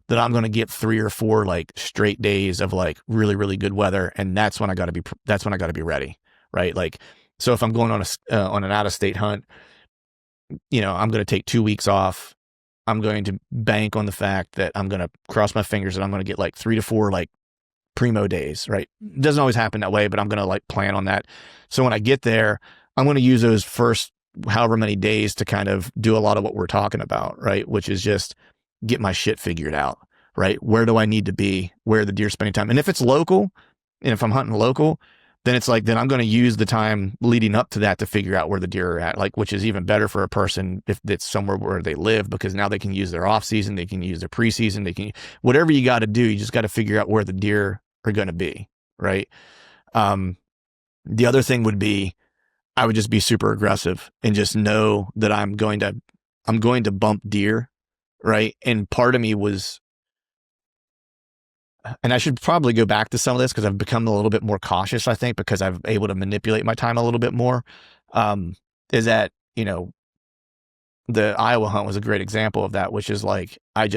Speaker 3: that I'm going to get 3 or 4 like straight days of like really, really good weather. And that's when I got to be ready. Right. Like, so if I'm going on an out of state hunt, you know, I'm going to take 2 weeks off. I'm going to bank on the fact that I'm going to cross my fingers and I'm going to get like 3 to 4 like primo days, right? It doesn't always happen that way, but I'm going to like plan on that. So when I get there, I'm going to use those first however many days to kind of do a lot of what we're talking about, right? Which is just get my shit figured out, right? Where do I need to be? Where are the deer spending time? And if it's local, and if I'm hunting local, then it's like, then I'm going to use the time leading up to that to figure out where the deer are at, like, which is even better for a person if it's somewhere where they live, because now they can use their off season, they can use their preseason, they can, whatever you got to do, you just got to figure out where the deer are going to be. Right. The other thing would be, I would just be super aggressive and just know that I'm going to bump deer. Right. And part of me was, and I should probably go back to some of this because I've become a little bit more cautious, I think, because I've able to manipulate my time a little bit more, is that, you know, the Iowa hunt was a great example of that, which is like, I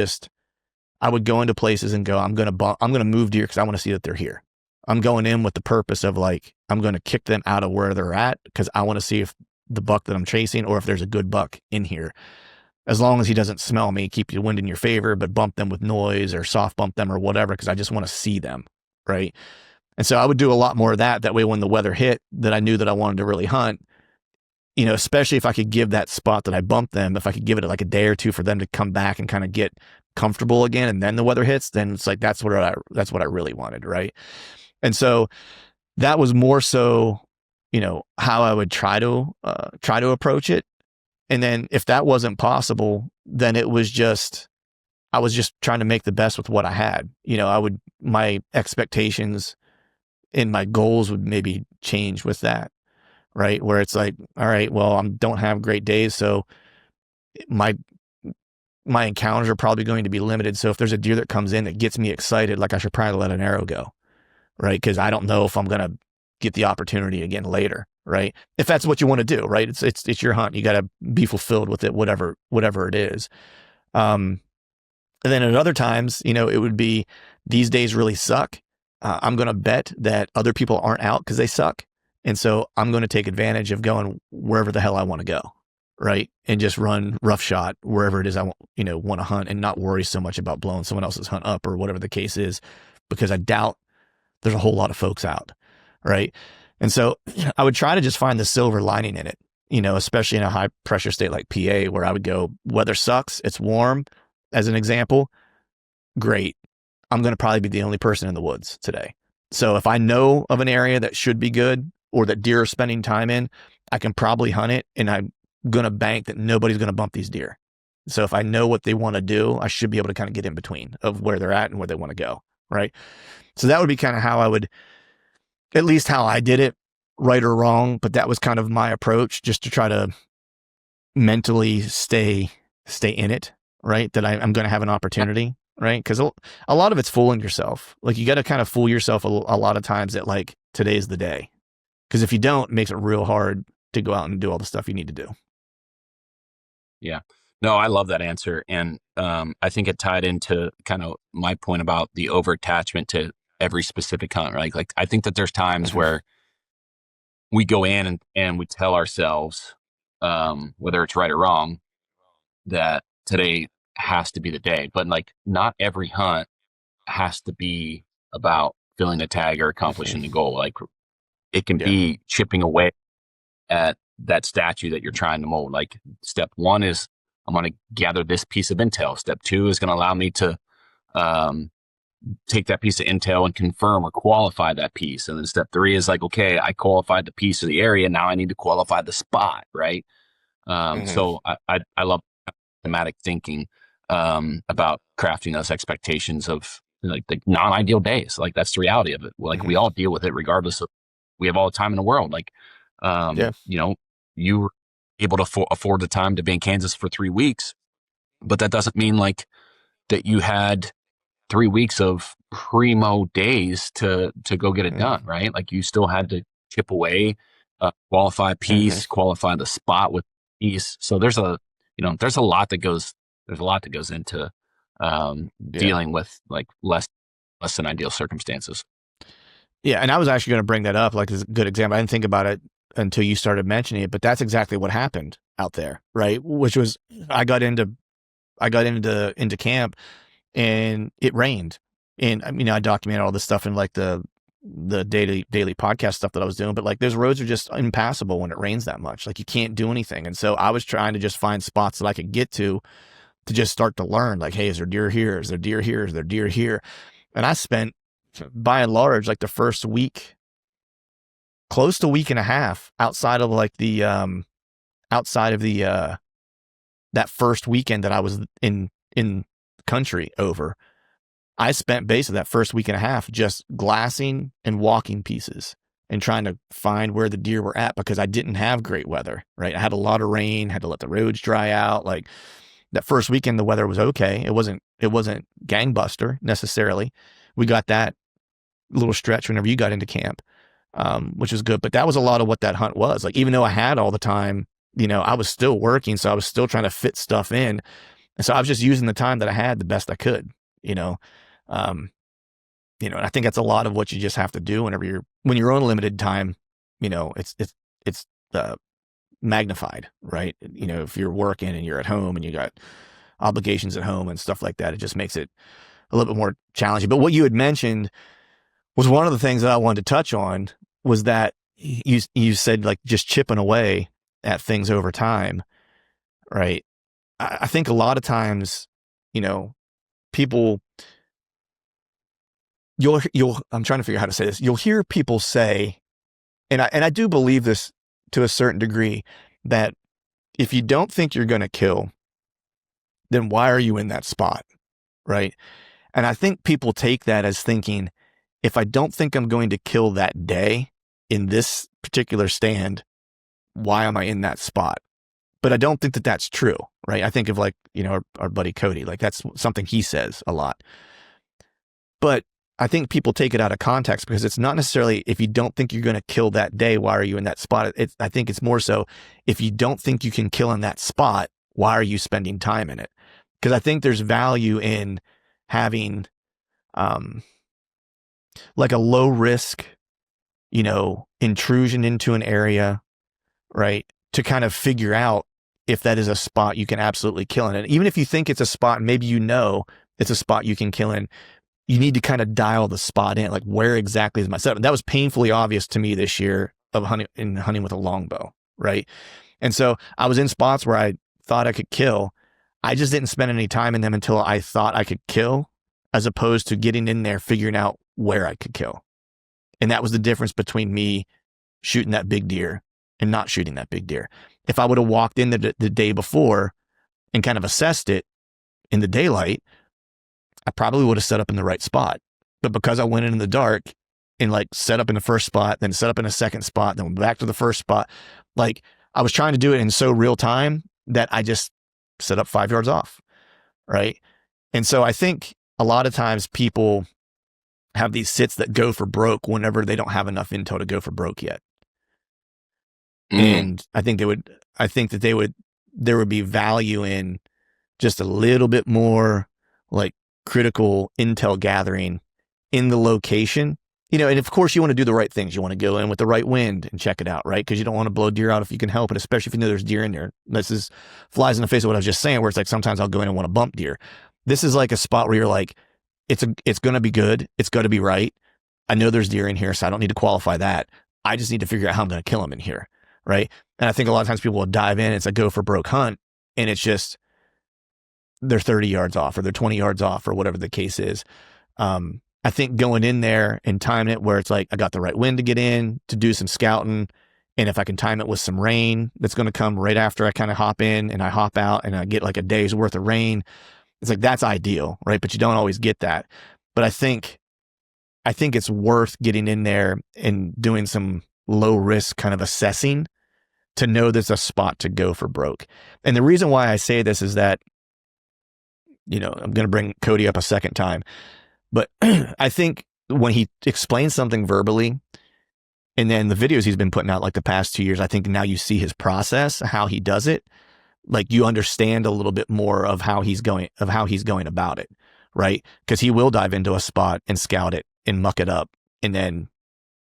Speaker 3: would go into places and go, I'm going to move deer because I want to see that they're here. I'm going in with the purpose of like, I'm going to kick them out of where they're at because I want to see if the buck that I'm chasing or if there's a good buck in here. As long as he doesn't smell me, keep the wind in your favor, but bump them with noise or soft bump them or whatever, because I just want to see them, right? And so I would do a lot more of that. That way, when the weather hit that I knew that I wanted to really hunt, you know, especially if I could give that spot that I bumped them, if I could give it like a day or two for them to come back and kind of get comfortable again, and then the weather hits, then it's like that's what I really wanted, right? And so that was more so, you know, how I would try to approach it. And then if that wasn't possible, then I was just trying to make the best with what I had. You know, my expectations and my goals would maybe change with that, right? Where it's like, all right, well, I don't have great days, so my encounters are probably going to be limited. So if there's a deer that comes in that gets me excited, like I should probably let an arrow go, right? Because I don't know if I'm going to get the opportunity again later, right? If that's what you want to do, right? It's your hunt. You got to be fulfilled with it, whatever it is. And then at other times, you know, it would be these days really suck. I'm going to bet that other people aren't out because they suck. And so I'm going to take advantage of going wherever the hell I want to go, right? And just run roughshod wherever it is I want to hunt and not worry so much about blowing someone else's hunt up or whatever the case is, because I doubt there's a whole lot of folks out, right? And so I would try to just find the silver lining in it, you know, especially in a high pressure state like PA, where I would go, weather sucks, it's warm, as an example, great. I'm going to probably be the only person in the woods today. So if I know of an area that should be good or that deer are spending time in, I can probably hunt it, and I'm going to bank that nobody's going to bump these deer. So if I know what they want to do, I should be able to kind of get in between of where they're at and where they want to go, right? So that would be kind of how I would, at least how I did it, right or wrong, but that was kind of my approach, just to try to mentally stay in it, right? That I'm going to have an opportunity, right? Because a lot of it's fooling yourself. Like, you got to kind of fool yourself a lot of times that like today's the day. Because if you don't, it makes it real hard to go out and do all the stuff you need to do.
Speaker 2: Yeah. No, I love that answer. And I think it tied into kind of my point about the over attachment to every specific hunt, right? Like, I think that there's times where we go in and we tell ourselves, whether it's right or wrong, that today has to be the day. But like, not every hunt has to be about filling a tag or accomplishing the goal. Like, it can be chipping away at that statue that you're trying to mold. Like, step one is, I'm going to gather this piece of intel. Step two is going to allow me to take that piece of intel and confirm or qualify that piece. And then step three is like, okay, I qualified the piece of the area. Now I need to qualify the spot, right? So I love thematic thinking about crafting those expectations of like the non-ideal days. Like, that's the reality of it. Like, we all deal with it regardless of, we have all the time in the world. Like, you know, you were able to afford the time to be in Kansas for 3 weeks, but that doesn't mean like that you had 3 weeks of primo days to go get it done, right? Like, you still had to chip away, qualify piece, qualify the spot with piece. So there's a lot that goes into dealing with like less than ideal circumstances.
Speaker 3: Yeah, and I was actually going to bring that up, like, as a good example. I didn't think about it until you started mentioning it, but that's exactly what happened out there, right? Which was, I got into camp, and it rained, and I mean, I documented all this stuff in like the daily podcast stuff that I was doing, but like, those roads are just impassable when it rains that much. Like, you can't do anything, and so I was trying to just find spots that I could get to just start to learn. Like, hey, is there deer here? Is there deer here? Is there deer here? And I spent, by and large, like the first week, close to week and a half, outside of like the that first weekend that I was in country over, I spent basically that first week and a half just glassing and walking pieces and trying to find where the deer were at, because I didn't have great weather, right? I had a lot of rain, had to let the roads dry out. Like, that first weekend, the weather was okay. It wasn't gangbuster necessarily, we got that little stretch whenever you got into camp, which was good. But that was a lot of what that hunt was. Like, even though I had all the time, I was still working. So I was still trying to fit stuff in. And so I was just using the time that I had the best I could, um, and I think that's a lot of what you just have to do when you're on limited time, it's magnified, right? If you're working and you're at home and you got obligations at home and stuff like that, it just makes it a little bit more challenging. But what you had mentioned was one of the things that I wanted to touch on, was that you said, like, just chipping away at things over time, right? I think a lot of times, people, I'm trying to figure out how to say this. You'll hear people say, and I do believe this to a certain degree, that if you don't think you're going to kill, then why are you in that spot, right? And I think people take that as thinking, if I don't think I'm going to kill that day in this particular stand, why am I in that spot? But I don't think that that's true, right? I think of, like, our buddy Cody, like, that's something he says a lot. But I think people take it out of context, because it's not necessarily, if you don't think you're going to kill that day, why are you in that spot? I think it's more so, if you don't think you can kill in that spot, why are you spending time in it? Because I think there's value in having, like, a low risk, intrusion into an area, right? To kind of figure out if that is a spot you can absolutely kill in. And even if you think it's a spot, maybe it's a spot you can kill in, you need to kind of dial the spot in. Like, where exactly is my setup? And that was painfully obvious to me this year of hunting with a longbow, right? And so I was in spots where I thought I could kill. I just didn't spend any time in them until I thought I could kill, as opposed to getting in there, figuring out where I could kill. And that was the difference between me shooting that big deer and not shooting that big deer. If I would have walked in the day before and kind of assessed it in the daylight, I probably would have set up in the right spot. But because I went in the dark and, like, set up in the first spot, then set up in a second spot, then went back to the first spot, like, I was trying to do it in so real time that I just set up 5 yards off, right? And so I think a lot of times people have these sits that go for broke whenever they don't have enough intel to go for broke yet. And I think that there would be value in just a little bit more, like, critical intel gathering in the location, and of course you want to do the right things. You want to go in with the right wind and check it out, right? Because you don't want to blow deer out if you can help it, especially if you know there's deer in there. This flies in the face of what I was just saying, where it's like, sometimes I'll go in and want to bump deer. This is like a spot where you're like, it's going to be good. It's going to be right. I know there's deer in here, so I don't need to qualify that. I just need to figure out how I'm going to kill them in here, right? And I think a lot of times people will dive in, it's a go for broke hunt, and it's just, they're 30 yards off or they're 20 yards off or whatever the case is. I think going in there and timing it where it's like, I got the right wind to get in, to do some scouting. And if I can time it with some rain that's going to come right after I kind of hop in and I hop out and I get like a day's worth of rain, it's like, that's ideal, right? But you don't always get that. But I think it's worth getting in there and doing some low risk kind of assessing to know there's a spot to go for broke. And the reason why I say this is that, I'm going to bring Cody up a second time, but I think when he explains something verbally, and then the videos he's been putting out like the past 2 years, I think now you see his process, how he does it. Like, you understand a little bit more of how he's going about it, right? Because he will dive into a spot and scout it and muck it up, and then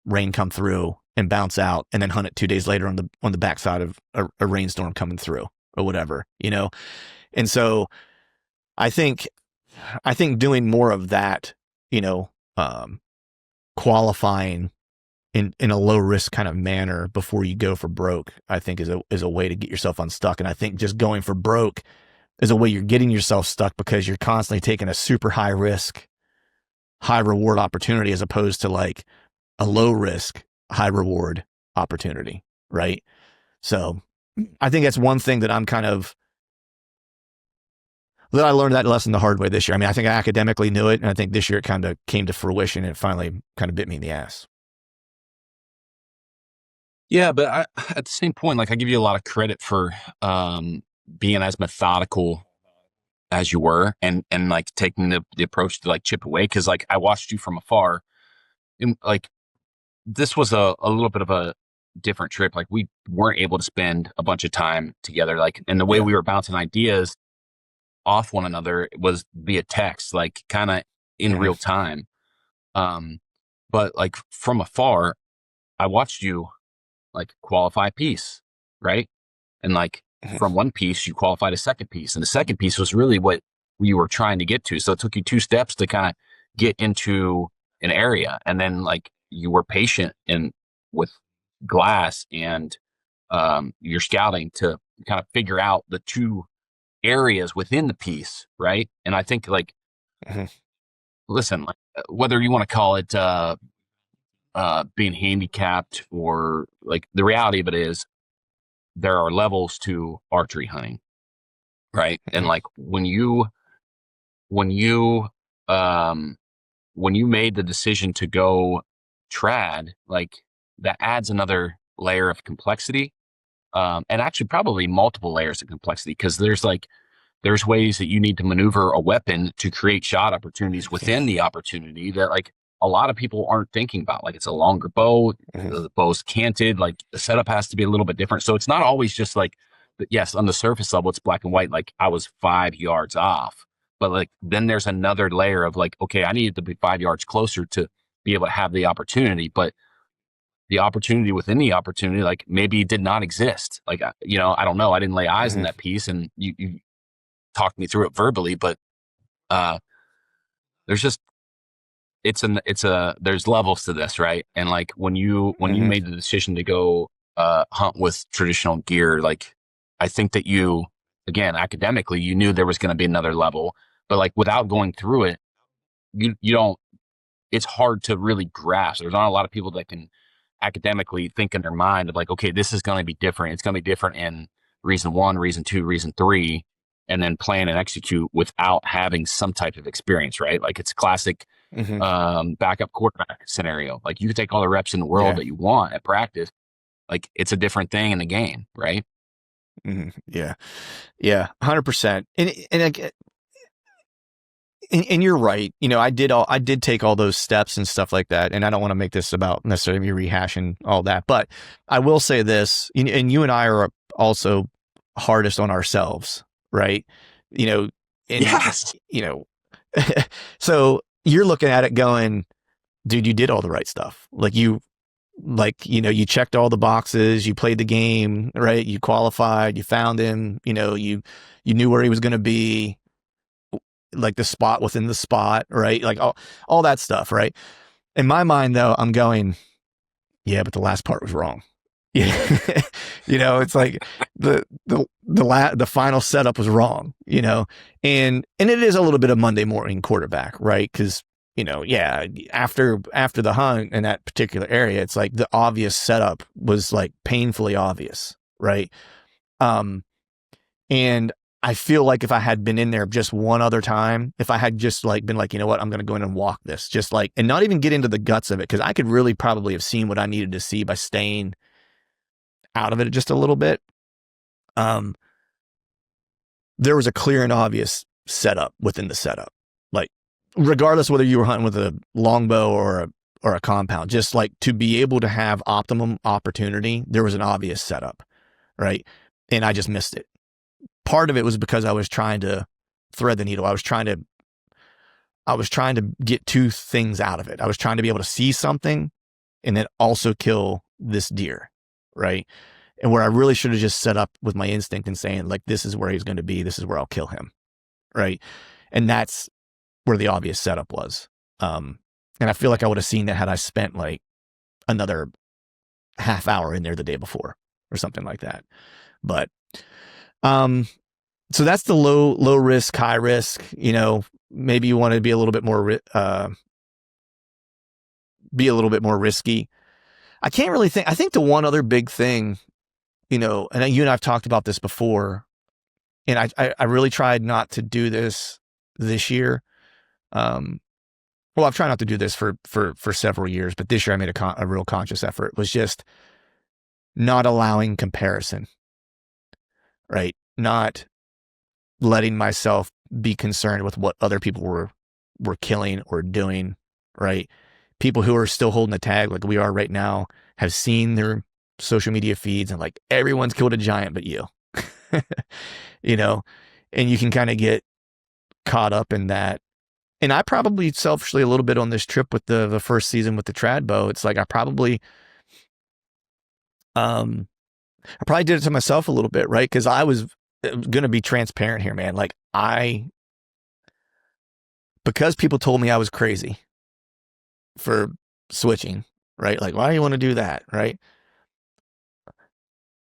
Speaker 3: rain come through and bounce out, and then hunt it 2 days later on the backside of a rainstorm coming through or whatever, And so I think doing more of that, qualifying in a low risk kind of manner before you go for broke, I think is a way to get yourself unstuck. And I think just going for broke is a way you're getting yourself stuck, because you're constantly taking a super high risk, high reward opportunity, as opposed to like a low risk, high reward opportunity. Right. So I think that's one thing that I learned that lesson the hard way this year. I mean, I think I academically knew it, and I think this year it kind of came to fruition, and it finally kind of bit me in the ass.
Speaker 2: Yeah, but at the same point, like, I give you a lot of credit for being as methodical as you were, and like taking the approach to like chip away. Cause like I watched you from afar, and like this was a little bit of a different trip. Like we weren't able to spend a bunch of time together. Like, and the way we were bouncing ideas off one another was via text, like kind of in real time. But like from afar, I watched you like qualify a piece, right? And like from one piece, you qualified a second piece, and the second piece was really what you were trying to get to. So it took you 2 steps to kind of get into an area, and then like you were patient and with glass and your scouting to kind of figure out the 2 areas within the piece, right? And I think like, listen, like, whether you want to call it being handicapped, or like the reality of it is there are levels to archery hunting, right? And like when you when you made the decision to go trad, like that adds another layer of complexity, and actually probably multiple layers of complexity, because there's ways that you need to maneuver a weapon to create shot opportunities within the opportunity that like a lot of people aren't thinking about. Like it's a longer bow, the bow's canted, like the setup has to be a little bit different. So it's not always just like, yes, on the surface level, it's black and white. Like I was 5 yards off, but like, then there's another layer of like, okay, I needed to be 5 yards closer to be able to have the opportunity, but the opportunity within the opportunity, like maybe did not exist. Like, you know, I don't know. I didn't lay eyes on that piece, and you talked me through it verbally, but there's just there's levels to this, right? And like when you made the decision to go hunt with traditional gear, like I think that you, again, academically, you knew there was going to be another level, but like without going through it, you don't. It's hard to really grasp. There's not a lot of people that can academically think in their mind of like, okay, this is going to be different. It's going to be different in reason 1, reason 2, reason 3, and then plan and execute without having some type of experience, right? Like it's classic backup quarterback scenario. Like you can take all the reps in the world that you want at practice. Like it's a different thing in the game, right?
Speaker 3: Yeah. 100%. And you're right. You know, I did take all those steps and stuff like that. And I don't want to make this about necessarily me rehashing all that, but I will say this, and you and I are also hardest on ourselves, right? You know, and,
Speaker 2: yes.
Speaker 3: You know, so you're looking at it going, dude, you did all the right stuff. You checked all the boxes, you played the game, right? You qualified, you found him, you know, you knew where he was going to be, like the spot within the spot, right? Like all that stuff, right? In my mind though, I'm going, yeah, but the last part was wrong. Yeah. You know, it's like the final setup was wrong, you know, and it is a little bit of Monday morning quarterback, right? Cause you know, yeah, after the hunt in that particular area, it's like the obvious setup was like painfully obvious, right? And I feel like if I had been in there just one other time, if I had just like been like, you know what, I'm going to go in and walk this, just like, and not even get into the guts of it, because I could really probably have seen what I needed to see by staying out of it just a little bit. There was a clear and obvious setup within the setup, like regardless whether you were hunting with a longbow or a compound, just like to be able to have optimum opportunity, there was an obvious setup, right? And I just missed it. Part of it was because I was trying to thread the needle. I was trying to get 2 things out of it. I was trying to be able to see something and then also kill this deer, right? And where I really should have just set up with my instinct and saying like, this is where he's going to be. This is where I'll kill him, right? And that's where the obvious setup was. And I feel like I would have seen that had I spent like another half hour in there the day before or something like that. But so that's the low risk, high risk. You know, maybe you want to be a little bit more risky. I can't really think. I think the one other big thing, you know, and you and I've talked about this before, and I really tried not to do this year. Well, I've tried not to do this for several years, but this year I made a real conscious effort. Was just not allowing comparison, right? Not letting myself be concerned with what other people were killing or doing, right? People who are still holding the tag like we are right now have seen their social media feeds and like everyone's killed a giant but you. You know, and you can kind of get caught up in that. And I probably selfishly a little bit on this trip with the first season with the trad bow. It's like I probably did it to myself a little bit, right? Because I was going to be transparent here, man. Like because people told me I was crazy for switching, right? Like, why do you want to do that, right?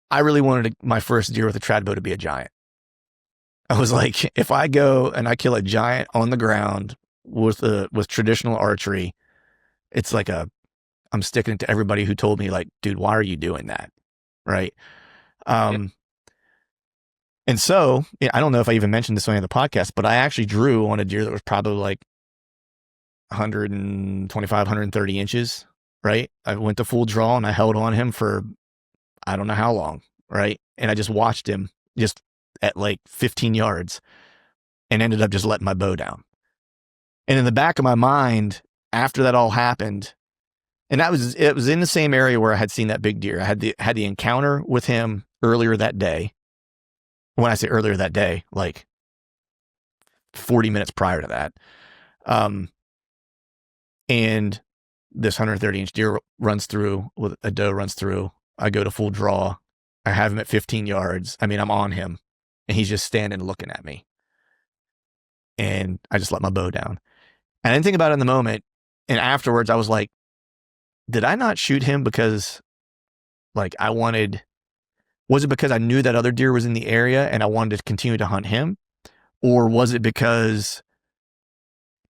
Speaker 3: I really wanted my first deer with a trad bow to be a giant. I was like, if I go and I kill a giant on the ground with traditional archery, it's like I'm sticking it to everybody who told me like, dude, why are you doing that? Right. And so I don't know if I even mentioned this on the podcast, but I actually drew on a deer that was probably like 125, 130 inches. Right. I went to full draw and I held on him for, I don't know how long. Right. And I just watched him just at like 15 yards and ended up just letting my bow down. And in the back of my mind, after that all happened, and it was in the same area where I had seen that big deer. I had the encounter with him earlier that day. When I say earlier that day, like 40 minutes prior to that. And this 130-inch deer runs through, with a doe runs through. I go to full draw. I have him at 15 yards. I mean, I'm on him. And he's just standing looking at me. And I just let my bow down. And I didn't think about it in the moment. And afterwards, I was like, did I not shoot him because, like, was it because I knew that other deer was in the area and I wanted to continue to hunt him? Or was it because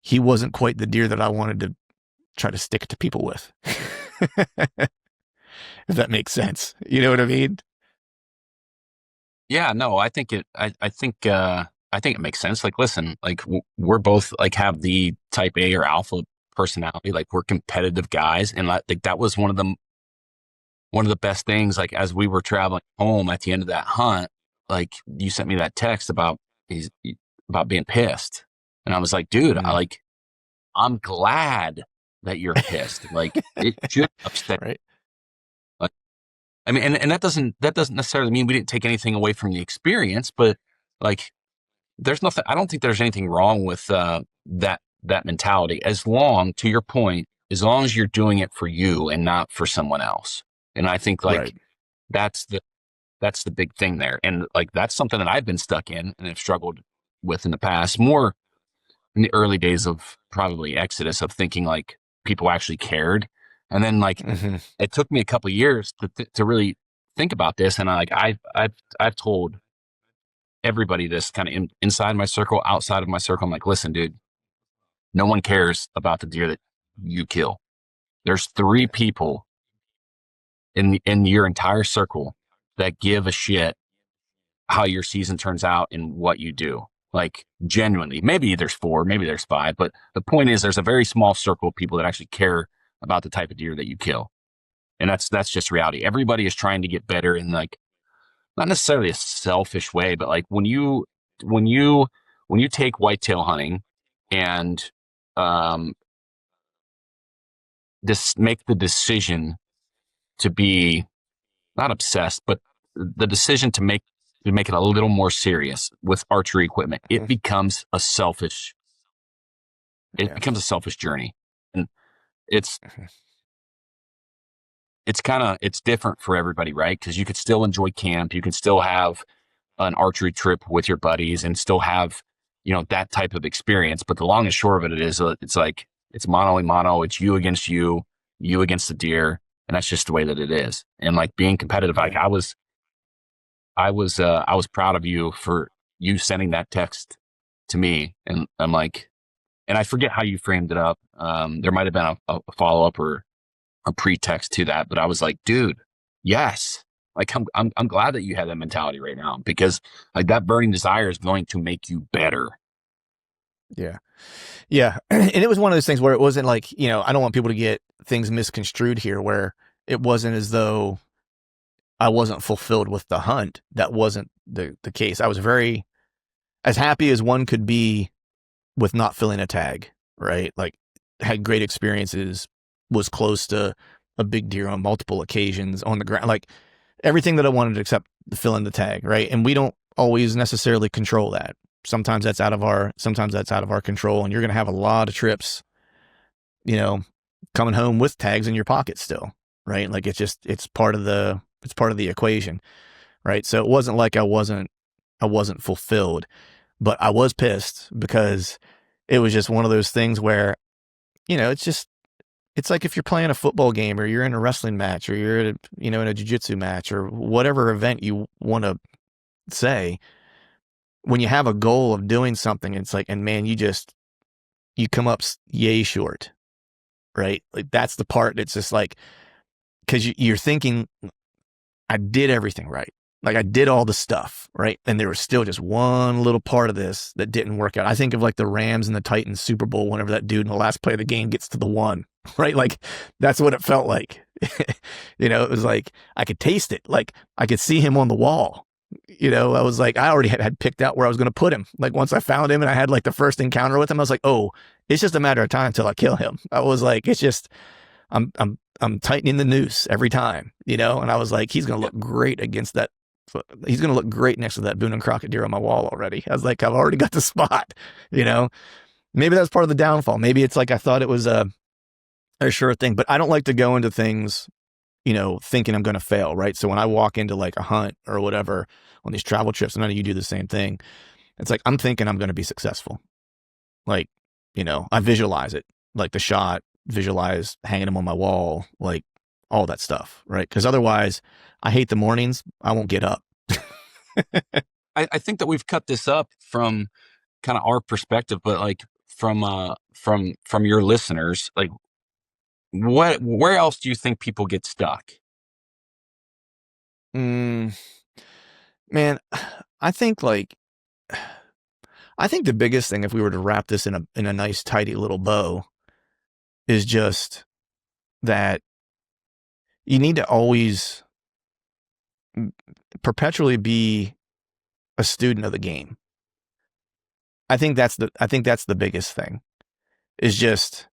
Speaker 3: he wasn't quite the deer that I wanted to try to stick it to people with? If that makes sense. You know what I mean?
Speaker 2: Yeah, no, I think it makes sense. Like, listen, like we're both like have the type A or alpha personality. Like we're competitive guys. And like that was one of the best things, like as we were traveling home at the end of that hunt, like you sent me that text about being pissed. And I was like, dude, I'm glad that you're pissed. Like it should upset.
Speaker 3: Right.
Speaker 2: Like, I mean, and that doesn't necessarily mean we didn't take anything away from the experience, but like there's nothing, I don't think there's anything wrong with that mentality, to your point, as long as you're doing it for you and not for someone else. And I think like that's the big thing there. And like, that's something that I've been stuck in and have struggled with in the past, more in the early days of probably Exodus, of thinking like people actually cared. And then like, it took me a couple of years to really think about this. And I've told everybody this kind of inside my circle, outside of my circle. I'm like, listen, dude, no one cares about the deer that you kill. There's 3 people in your entire circle that give a shit how your season turns out and what you do. Like genuinely, maybe there's 4, maybe there's 5, but the point is there's a very small circle of people that actually care about the type of deer that you kill. And that's just reality. Everybody is trying to get better in like, not necessarily a selfish way, but like when you take whitetail hunting and make the decision to be not obsessed, but the decision to make it a little more serious with archery equipment, it becomes a selfish journey. And it's different for everybody, right? Because you could still enjoy camp, you can still have an archery trip with your buddies and still have, that type of experience. But the long and short of it is, it's like, it's mano a mano, it's you against you against the deer. And that's just the way that it is. And like being competitive, like I was proud of you for you sending that text to me. And I'm like, and I forget how you framed it up. There might've been a follow-up or a pretext to that, but I was like, dude, yes. Like I'm glad that you have that mentality right now, because like that burning desire is going to make you better.
Speaker 3: Yeah. Yeah. And it was one of those things where it wasn't like, I don't want people to get things misconstrued here, where it wasn't as though I wasn't fulfilled with the hunt. That wasn't the case. I was very as happy as one could be with not filling a tag, right? Like, had great experiences, was close to a big deer on multiple occasions on the ground, like everything that I wanted except fill in the tag, right? And we don't always necessarily control that. Sometimes that's out of our control, and you're going to have a lot of trips, you know, coming home with tags in your pocket still, right? Like it's part of the equation, right? So it wasn't like I wasn't fulfilled, but I was pissed because it was just one of those things where, you know, it's like if you're playing a football game or you're in a wrestling match or you're at in a jiu-jitsu match or whatever event you want to say, when you have a goal of doing something, it's like, and man, you come up yay short, right? Like that's the part that's just like, because you're thinking, I did everything right. Like I did all the stuff, right? And there was still just one little part of this that didn't work out. I think of like the Rams and the Titans Super Bowl, whenever that dude in the last play of the game gets to the one, right? Like that's what it felt like. It was like, I could taste it. Like I could see him on the wall. I was like, I already had picked out where I was going to put him. Like once I found him and I had like the first encounter with him, I was like, oh, it's just a matter of time until I kill him. I was like, it's just, I'm tightening the noose every time, and I was like, he's going to look great against that. He's going to look great next to that Boone and Crockett deer on my wall already. I was like, I've already got the spot, maybe that's part of the downfall. Maybe it's like, I thought it was a sure thing, but I don't like to go into things, thinking I'm going to fail. Right. So when I walk into like a hunt or whatever on these travel trips, and I know you do the same thing. It's like, I'm thinking I'm going to be successful. Like, I visualize it, like the shot, visualize hanging them on my wall, like all that stuff. Right. Cause otherwise I hate the mornings. I won't get up.
Speaker 2: I think that we've cut this up from kind of our perspective, but like from your listeners, like where else do you think people get stuck?
Speaker 3: Man, I think the biggest thing, if we were to wrap this in a nice tidy little bow, is just that you need to always perpetually be a student of the game. I think that's the biggest thing, is just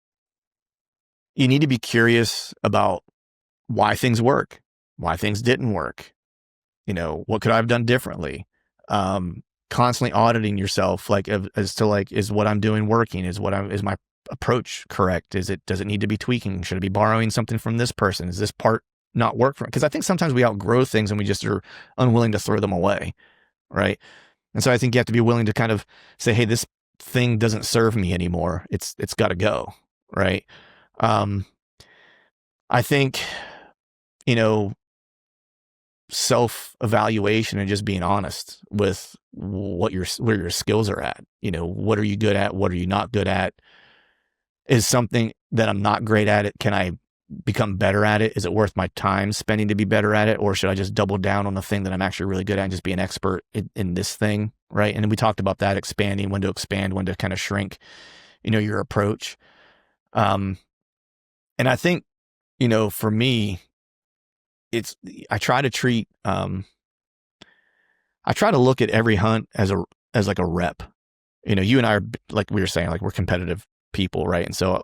Speaker 3: you need to be curious about why things work, why things didn't work. What could I have done differently? Constantly auditing yourself, like as to like, is what I'm doing working? Is my approach correct? Does it need to be tweaking? Should I be borrowing something from this person? Is this part not work for it? Because I think sometimes we outgrow things and we just are unwilling to throw them away. Right. And so I think you have to be willing to kind of say, hey, this thing doesn't serve me anymore. It's got to go. Right. I think, self-evaluation and just being honest with where your skills are at. What are you good at? What are you not good at? Is something that I'm not great at it, can I become better at it? Is it worth my time spending to be better at it? Or should I just double down on the thing that I'm actually really good at and just be an expert in this thing? Right. And we talked about that, expanding, when to expand, when to kind of shrink, your approach. And I think, for me, I try to look at every hunt as like a rep. You and I are, like we were saying, like we're competitive people, right? And so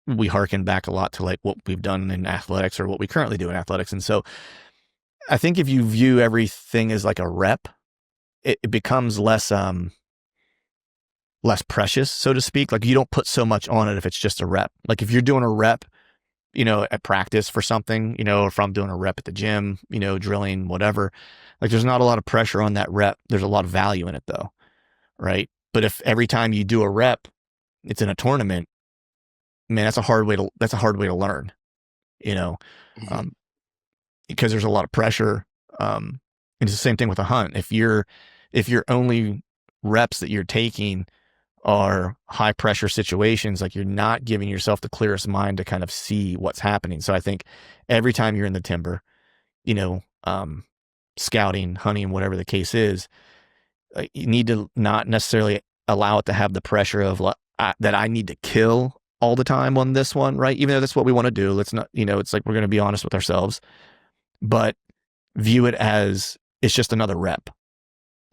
Speaker 3: we hearken back a lot to like what we've done in athletics or what we currently do in athletics. And so I think if you view everything as like a rep, it becomes less precious, so to speak. Like you don't put so much on it if it's just a rep. Like if you're doing a rep, at practice for something, or if I'm doing a rep at the gym, drilling, whatever, like there's not a lot of pressure on that rep. There's a lot of value in it though. Right. But if every time you do a rep, it's in a tournament, man, that's a hard way to learn,
Speaker 2: Mm-hmm.
Speaker 3: Because there's a lot of pressure. And it's the same thing with a hunt. If your only reps that you're taking are high pressure situations, like you're not giving yourself the clearest mind to kind of see what's happening. So I think every time you're in the timber, scouting, hunting, whatever the case is, you need to not necessarily allow it to have the pressure of that I need to kill all the time on this one, right? Even though that's what we want to do. Let's not, it's like, we're going to be honest with ourselves, but view it as it's just another rep.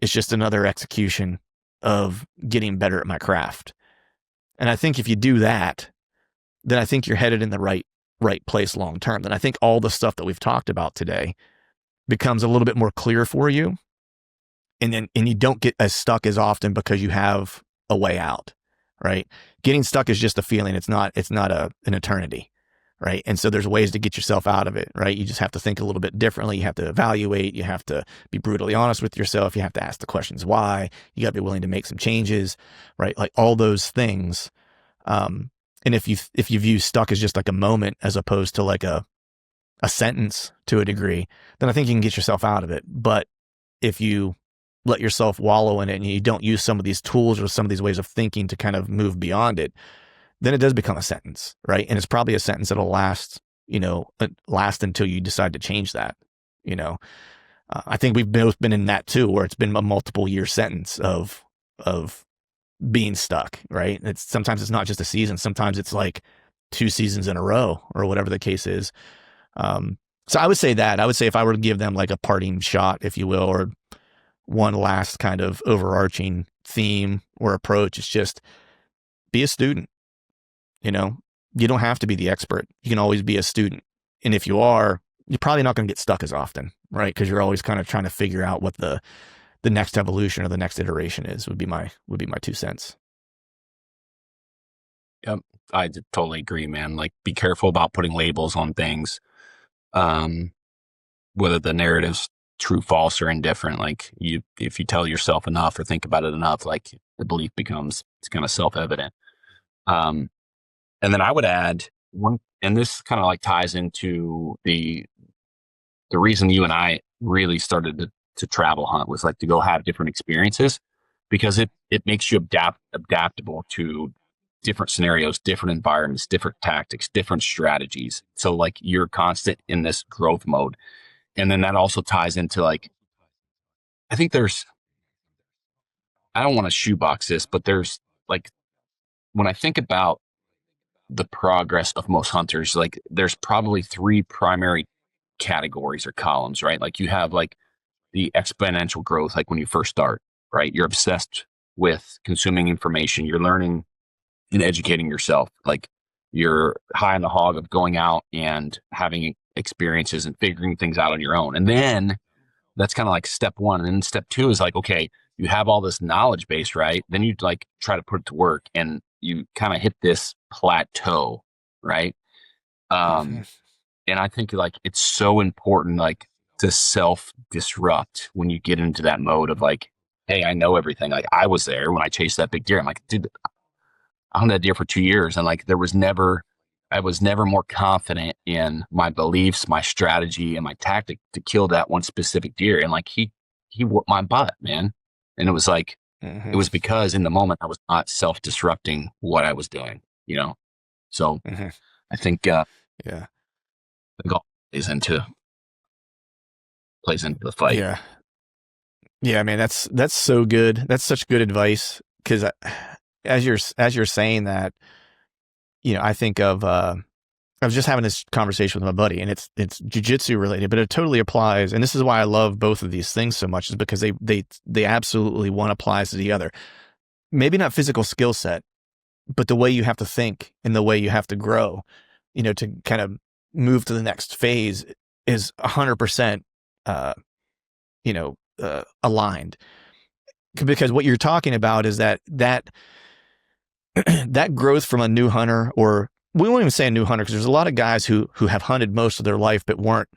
Speaker 3: It's just another execution. of getting better at my craft. And I think if you do that, then I think you're headed in the right place long term. Then I think all the stuff that we've talked about today becomes a little bit more clear for you. And you don't get as stuck as often because you have a way out, right? Getting stuck is just a feeling. It's not an eternity, right? And so there's ways to get yourself out of it, right? You just have to think a little bit differently. You have to evaluate. You have to be brutally honest with yourself. You have to ask the questions why. You got to be willing to make some changes, right? Like all those things. And if you view stuck as just like a moment as opposed to like a sentence to a degree, then I think you can get yourself out of it. But if you let yourself wallow in it and you don't use some of these tools or some of these ways of thinking to kind of move beyond it, then it does become a sentence, right? And it's probably a sentence that'll last until you decide to change that, I think we've both been in that too, where it's been a multiple year sentence of being stuck, right? Sometimes it's not just a season. Sometimes it's like 2 seasons in a row or whatever the case is. So I would say if I were to give them like a parting shot, if you will, or one last kind of overarching theme or approach, it's just be a student. You don't have to be the expert. You can always be a student. And if you are, you're probably not going to get stuck as often, right? Because you're always kind of trying to figure out what the next evolution or the next iteration is, would be my 2 cents.
Speaker 2: Yep. I totally agree, man. Like, be careful about putting labels on things. Whether the narrative's true, false, or indifferent, like if you tell yourself enough or think about it enough, like the belief becomes, it's kind of self-evident. And then I would add one, and this kind of like ties into the reason you and I really started to travel hunt, was like to go have different experiences, because it makes you adaptable to different scenarios, different environments, different tactics, different strategies. So like you're constant in this growth mode. And then that also ties into like, I think I don't want to shoebox this, but there's like, when I think about the progress of most hunters, like there's probably 3 primary categories or columns, right? Like you have like the exponential growth, like when you first start, right? You're obsessed with consuming information. You're learning and educating yourself. Like you're high on the hog of going out and having experiences and figuring things out on your own. And then that's kind of like step 1. And then step 2 is like, okay, you have all this knowledge base, right? Then you like try to put it to work and you kind of hit this plateau, right? And I think like it's so important, like to self-disrupt when you get into that mode of like, hey, I know everything. Like I was there when I chased that big deer. I'm like, dude, I hunted that deer for 2 years. And like, I was never more confident in my beliefs, my strategy, and my tactic to kill that one specific deer. And like, he whooped my butt, man. And it was like, it was because in the moment I was not self-disrupting what I was doing, So I think, the goal plays into the fight.
Speaker 3: Yeah. Yeah, man, that's so good. That's such good advice. Cause as you're saying that, I think of, I was just having this conversation with my buddy, and it's jujitsu related, but it totally applies. And this is why I love both of these things so much, is because they absolutely, one applies to the other. Maybe not physical skill set, but the way you have to think and the way you have to grow, to kind of move to the next phase is 100%, aligned. Because what you're talking about is that that growth from a new hunter, or we won't even say a new hunter, because there's a lot of guys who have hunted most of their life but weren't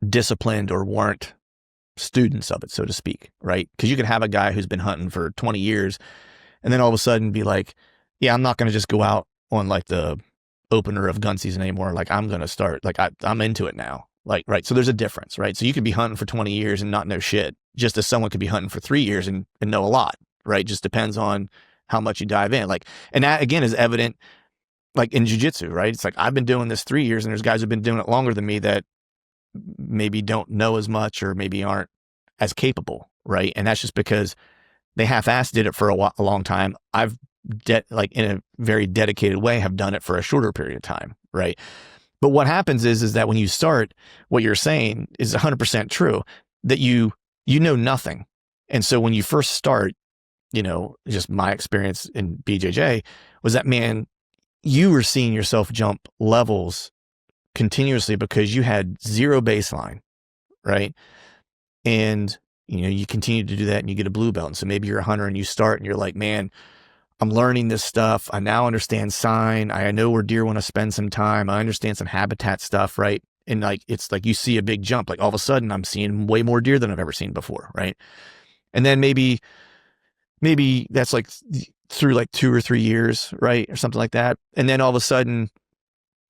Speaker 3: disciplined or weren't students of it, so to speak, right? Because you could have a guy who's been hunting for 20 years and then all of a sudden be like, yeah, I'm not going to just go out on like the opener of gun season anymore. Like I'm going to start, like I'm into it now. Like, right. So there's a difference, right? So you could be hunting for 20 years and not know shit, just as someone could be hunting for 3 years and know a lot, right? Just depends on how much you dive in. Like, and that again is evident like in jiu-jitsu, right? It's like, I've been doing this 3 years and there's guys who've been doing it longer than me that maybe don't know as much or maybe aren't as capable, right? And that's just because they half-assed did it for a long time. I've like in a very dedicated way have done it for a shorter period of time, right? But what happens is that when you start, what you're saying is 100% true, that you know nothing, And so when you first start, just my experience in BJJ was that, man, you were seeing yourself jump levels continuously because you had zero baseline, right? And, you continue to do that and you get a blue belt. And so maybe you're a hunter and you start and you're like, man, I'm learning this stuff. I now understand sign. I know where deer want to spend some time. I understand some habitat stuff, right? And like, it's like you see a big jump. Like all of a sudden I'm seeing way more deer than I've ever seen before, right? And then maybe that's like through like 2 or 3 years, right? Or something like that. And then all of a sudden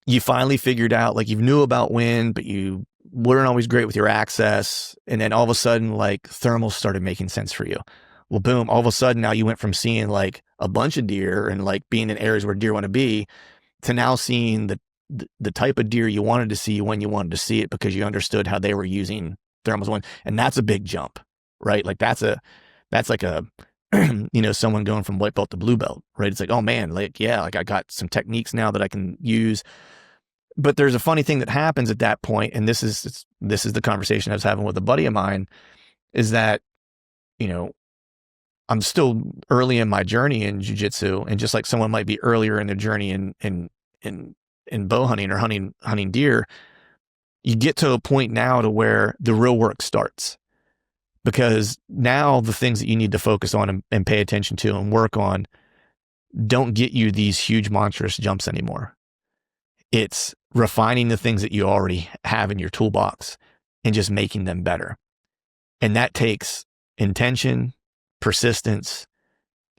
Speaker 3: you finally figured out, like you knew about wind, but you weren't always great with your access. And then all of a sudden, like thermals started making sense for you. Well, boom, all of a sudden now you went from seeing like a bunch of deer and like being in areas where deer want to be to now seeing the type of deer you wanted to see when you wanted to see it because you understood how they were using thermals. And that's a big jump, right? Like that's like a, someone going from white belt to blue belt, right? It's like, oh man, like, yeah, like I got some techniques now that I can use. But there's a funny thing that happens at that point, and this is the conversation I was having with a buddy of mine, is that, I'm still early in my journey in jiu-jitsu, and just like someone might be earlier in their journey in bow hunting or hunting deer, you get to a point now to where the real work starts. Because now the things that you need to focus on and pay attention to and work on don't get you these huge monstrous jumps anymore. It's refining the things that you already have in your toolbox and just making them better. And that takes intention, persistence,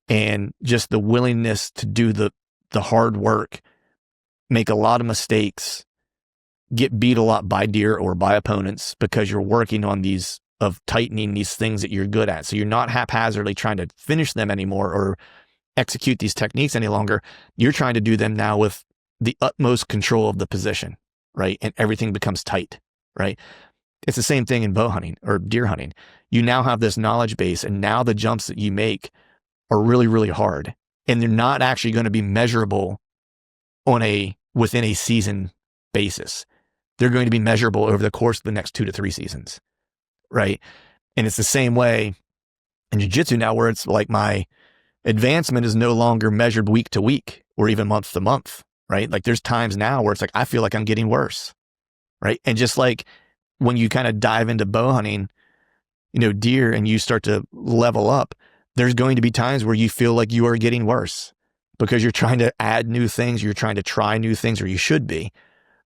Speaker 3: and just the willingness to do the hard work, make a lot of mistakes, get beat a lot by deer or by opponents because you're working on of tightening these things that you're good at. So you're not haphazardly trying to finish them anymore or execute these techniques any longer. You're trying to do them now with the utmost control of the position, right? And everything becomes tight, right? It's the same thing in bow hunting or deer hunting. You now have this knowledge base, and now the jumps that you make are really, really hard. And they're not actually going to be measurable within a season basis. They're going to be measurable over the course of the next 2 to 3 seasons. Right. And it's the same way in jiu-jitsu now, where it's like my advancement is no longer measured week to week or even month to month. Right. Like there's times now where it's like, I feel like I'm getting worse. Right. And just like when you kind of dive into bow hunting, deer, and you start to level up, there's going to be times where you feel like you are getting worse because you're trying to add new things. You're trying to try new things, or you should be,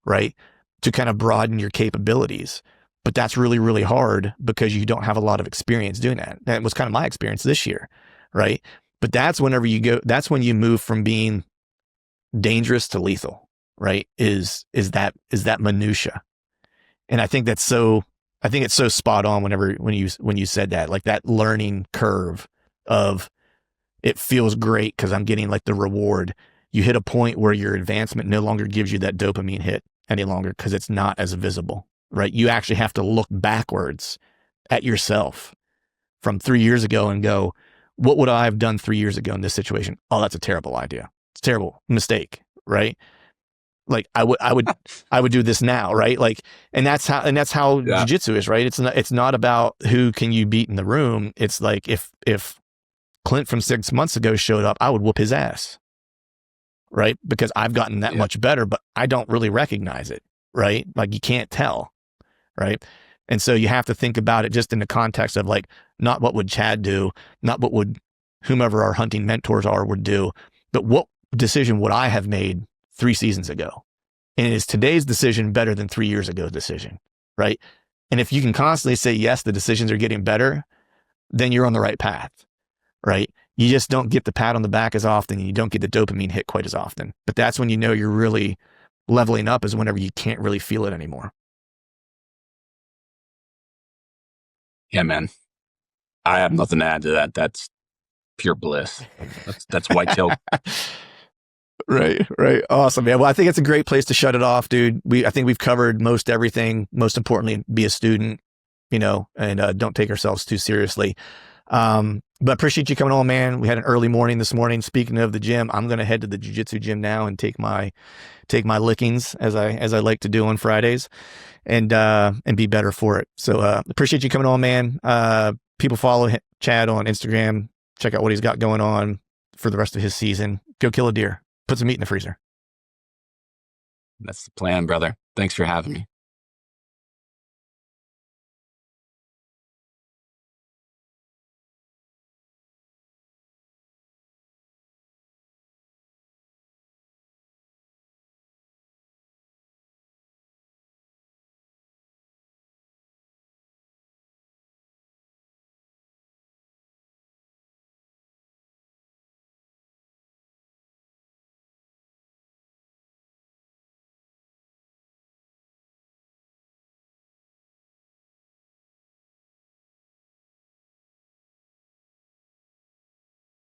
Speaker 3: right, to kind of broaden your capabilities. But that's really, really hard because you don't have a lot of experience doing that. That was kind of my experience this year, right? But that's when you move from being dangerous to lethal, right? Is that minutia. And I think it's so spot on when you said that, like that learning curve of it feels great because I'm getting like the reward. You hit a point where your advancement no longer gives you that dopamine hit any longer because it's not as visible. Right? You actually have to look backwards at yourself from 3 years ago and go, what would I have done 3 years ago in this situation? Oh, that's a terrible idea. It's a terrible mistake. Right? Like I would do this now. Right? Like, and that's how jiu-jitsu is, right? It's not about who can you beat in the room. It's like, if Clint from 6 months ago showed up, I would whoop his ass. Right? Because I've gotten that much better, but I don't really recognize it. Right? Like you can't tell. Right. And so you have to think about it just in the context of like, not what would Chad do, not what would whomever our hunting mentors would do, but what decision would I have made 3 seasons ago? And is today's decision better than 3 years ago's decision? Right. And if you can constantly say, yes, the decisions are getting better, then you're on the right path. Right. You just don't get the pat on the back as often. And you don't get the dopamine hit quite as often. But that's when you know you're really leveling up, is whenever you can't really feel it anymore.
Speaker 2: Yeah, man. I have nothing to add to that. That's pure bliss. That's whitetail.
Speaker 3: Right. Awesome, man. Well, I think it's a great place to shut it off, dude. I think we've covered most everything. Most importantly, be a student, and don't take ourselves too seriously. But appreciate you coming on, man. We had an early morning this morning. Speaking of the gym, I'm going to head to the jiu-jitsu gym now and take my lickings as I like to do on Fridays, and be better for it. So, appreciate you coming on, man. people follow Chad on Instagram. Check out what he's got going on for the rest of his season. Go kill a deer. Put some meat in the freezer.
Speaker 2: That's the plan, brother. Thanks for having me.